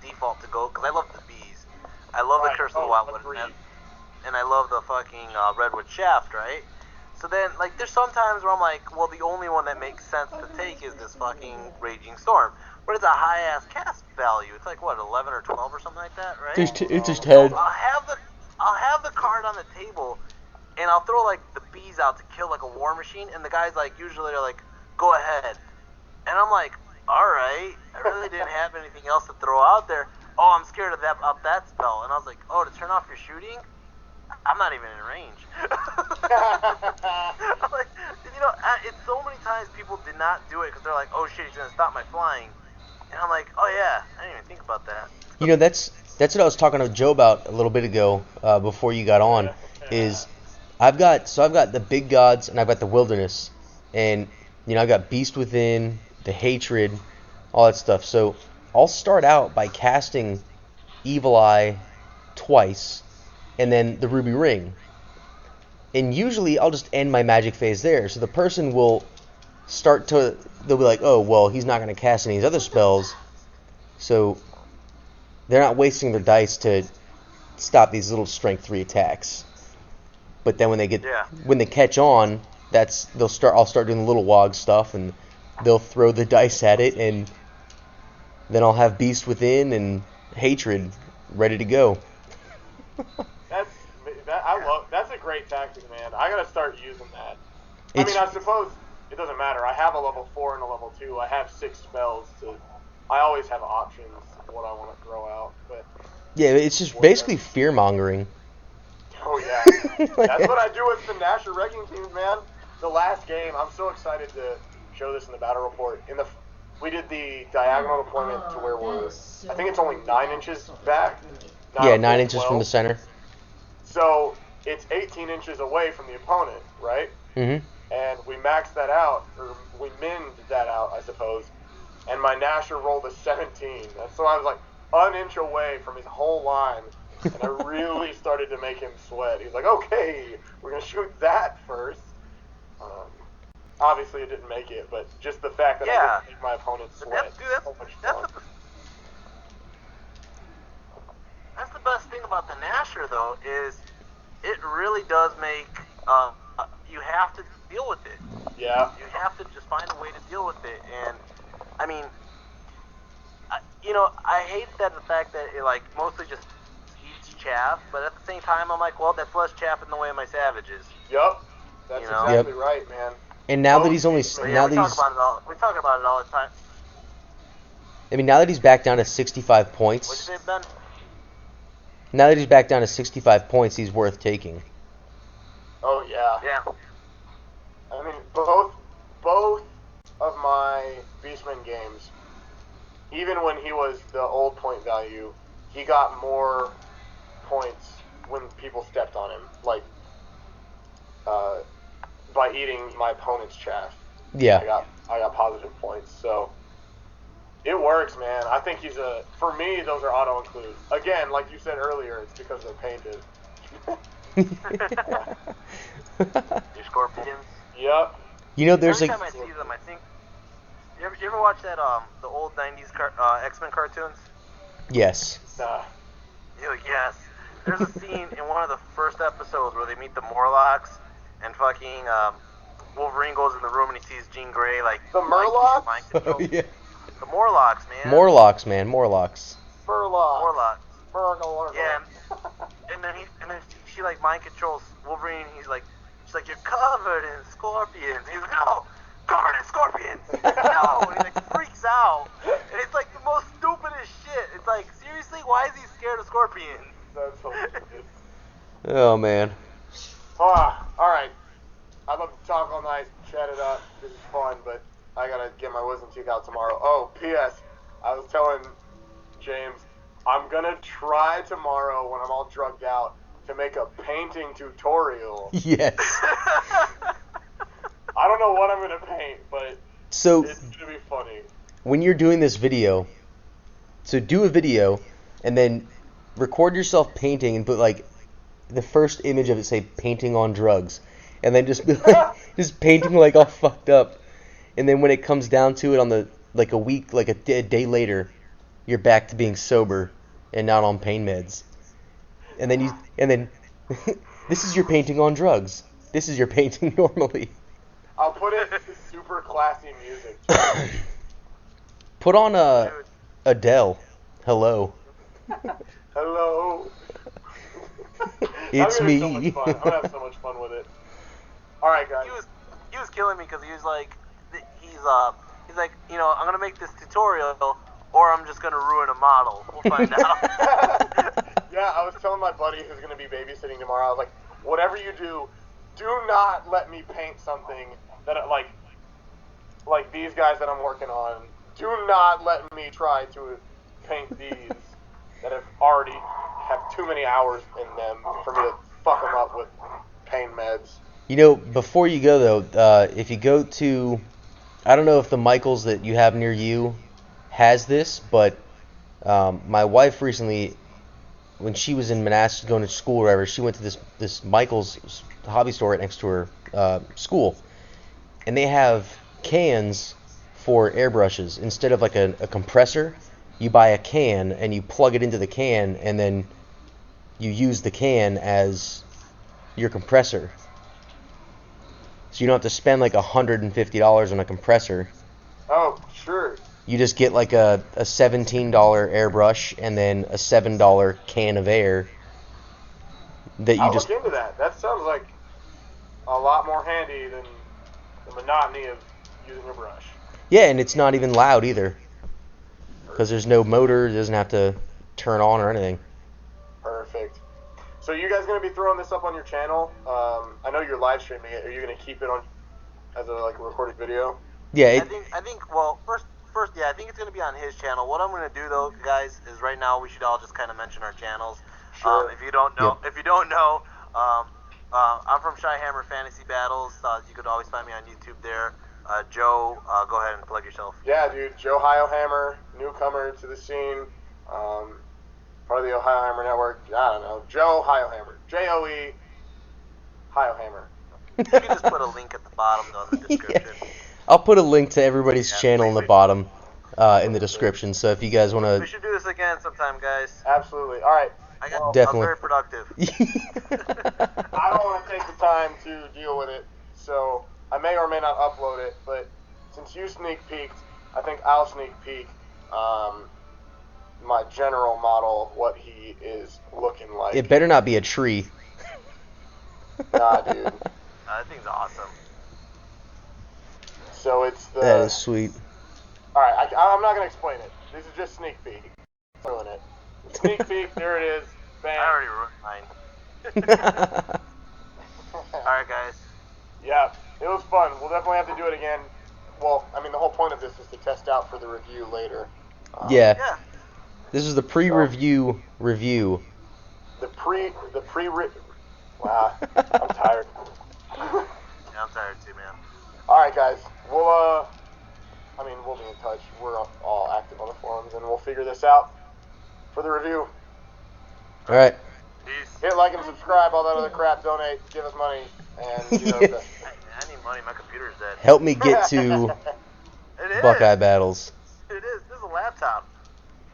default to go, because I love the bees. I love the Curse of the Wildwood, and I love the fucking Redwood Shaft, right? So then, like, there's some times where I'm like, well, the only one that makes sense to take is this fucking Raging Storm. But it's a high-ass cast value. It's like, what, 11 or 12 or something like that, right? It's just 10. So I'll have the card on the table, and I'll throw, like, the bees out to kill, like, a war machine, and the guys, like, usually are like, go ahead. And I'm like, alright, I really didn't have anything else to throw out there. Oh, I'm scared of that spell. And I was like, oh, to turn off your shooting? I'm not even in range. I'm like, you know, it's so many times people did not do it because they're like, oh shit, he's gonna stop my flying. And I'm like, oh yeah, I didn't even think about that. You know, that's what I was talking to Joe about a little bit ago, before you got on. Is I've got the big gods and I've got the wilderness, and you know I've got Beast Within, the hatred, all that stuff. So I'll start out by casting Evil Eye twice, and then the Ruby Ring. And usually I'll just end my magic phase there. So the person will they'll be like, oh, well, he's not going to cast any of these other spells. So they're not wasting their dice to stop these little strength 3 attacks. But then when they catch on, I'll start doing the little wog stuff, and they'll throw the dice at it, and then I'll have Beast Within and Hatred ready to go. That's a great tactic, man. I gotta start using that. I mean, I suppose it doesn't matter. I have a level 4 and a level 2. I have 6 spells I always have options of what I want to throw out. But yeah, it's just basically fear mongering. Oh yeah, that's what I do with the Nasher wrecking teams, man. The last game, I'm so excited to show this in the battle report. We did the diagonal deployment to where I think it's only 9 inches back. 9 inches from the center. So it's 18 inches away from the opponent, right? Mm-hmm. And we maxed that out, or we minned that out, I suppose. And my Nasher rolled a 17. And so I was like an inch away from his whole line. And I really started to make him sweat. He's like, okay, we're going to shoot that first. Obviously, it didn't make it, but just the fact that I didn't make my opponent sweat. That's the best thing about the Nasher, though, is it really does make, you have to deal with it. Yeah. You have to just find a way to deal with it. And, I mean, I hate that the fact that it like mostly just eats chaff, but at the same time, I'm like, well, that's less chaff in the way of my savages. Yup. That's exactly right, man. And now that he's only But yeah, we talk about it all the time. I mean, now that he's back down to 65 points. What'd you say, Ben? Now that he's back down to 65 points, he's worth taking. Oh yeah. Yeah. I mean, both of my Beastman games, even when he was the old point value, he got more points when people stepped on him, like by eating my opponent's chaff. Yeah. I got positive points, so it works, man. I think for me, those are auto-include. Again, like you said earlier, it's because they're painted. Your scorpions. Yep. There's Every time I see them, I think. You ever watch that the old '90s X-Men cartoons? Yes. Nah. Yes. There's a scene in one of the first episodes where they meet the Morlocks, and fucking Wolverine goes in the room and he sees Jean Grey like. The Murlocs? Oh, yeah. The Morlocks, man. Morlocks, man. Morlocks. Furlock. Yeah. And then she like mind controls Wolverine. She's like, you're covered in scorpions. He's like, no, covered in scorpions. No, and he like freaks out. And it's like the most stupidest shit. It's like, seriously, why is he scared of scorpions? That's hilarious. Oh, man. Alright. I'd love to talk all night, chat it up. This is fun, but I gotta get my wisdom teeth out tomorrow. Oh, P.S. I was telling James, I'm gonna try tomorrow when I'm all drugged out to make a painting tutorial. Yes. I don't know what I'm gonna paint, but So it's gonna be funny. when you're doing this video, so do a video and then record yourself painting and put like the first image of it say painting on drugs, and then just be like, just painting like all fucked up, and then when it comes down to it on the like a week, like a day later, you're back to being sober and not on pain meds, and then this is your painting on drugs. This is your painting normally. I'll put it to super classy music. Put on Adele. Hello. Hello. It's me. So much fun. I'm gonna have so much fun with it. All right, guys. He was killing me because he was like, he's like, I'm gonna make this tutorial, or I'm just gonna ruin a model. We'll find out. Yeah, I was telling my buddy who's gonna be babysitting tomorrow. I was like, whatever you do not let me paint something that like these guys that I'm working on. Do not let me try to paint these that already have too many hours in them for me to fuck them up with pain meds. Before you go though, if you go to, I don't know if the Michaels that you have near you has this, but my wife recently, when she was in Manassas going to school or whatever, she went to this Michaels hobby store right next to her school, and they have cans for airbrushes. Instead of like a compressor, you buy a can and you plug it into the can, and then you use the can as your compressor. So you don't have to spend like $150 on a compressor. Oh, sure. You just get like a $17 airbrush and then a $7 can of air that you I'll just... look into that. That sounds like a lot more handy than the monotony of using a brush. Yeah, and it's not even loud either, because there's no motor. It doesn't have to turn on or anything. Perfect. So you guys going to be throwing this up on your channel? I know you're live streaming it. Are you going to keep it on as a recorded video? Yeah. I think. Well, first, yeah, I think it's going to be on his channel. What I'm going to do though, guys, is right now we should all just kind of mention our channels. Sure. If you don't know, I'm from Chihammer Fantasy Battles. You could always find me on YouTube there. Joe, go ahead and plug yourself. Yeah, dude. Joehiohammer, newcomer to the scene. Part of the Ohiohammer Network. I don't know. Joehiohammer. Joe Hiohammer. You can just put a link at the bottom though in the description. Yeah. I'll put a link to everybody's channel in the bottom in the description. So if you guys want to... We should do this again sometime, guys. Absolutely. All right. Definitely. I'm very productive. I don't want to take the time to deal with it, so I may or may not upload it, but since you sneak peeked, I think I'll sneak peek. my general model of what he is looking like. It better not be a tree. Nah, dude. That thing's awesome. So it's the. That is sweet. All right, I'm not gonna explain it. This is just sneak peek. Ruin it. Sneak peek. There it is. Bang. I already ruined mine. Alright, guys. Yeah, it was fun. We'll definitely have to do it again. Well, I mean, the whole point of this is to test out for the review later. Yeah. Yeah. This is the pre-review review. The pre. Wow, I'm tired. Yeah, I'm tired too, man. All right, guys. We'll we'll be in touch. We're all active on the forums, and we'll figure this out for the review. All right. Peace. Hit like and subscribe, all that other crap. Donate, give us money, and you know the best. I need money. My computer's dead. Help me get to It is. Buckeye Battles. It is. This is a laptop.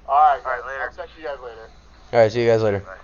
All right, All right, guys. later. I'll check you guys later. All right, see you guys later. Bye.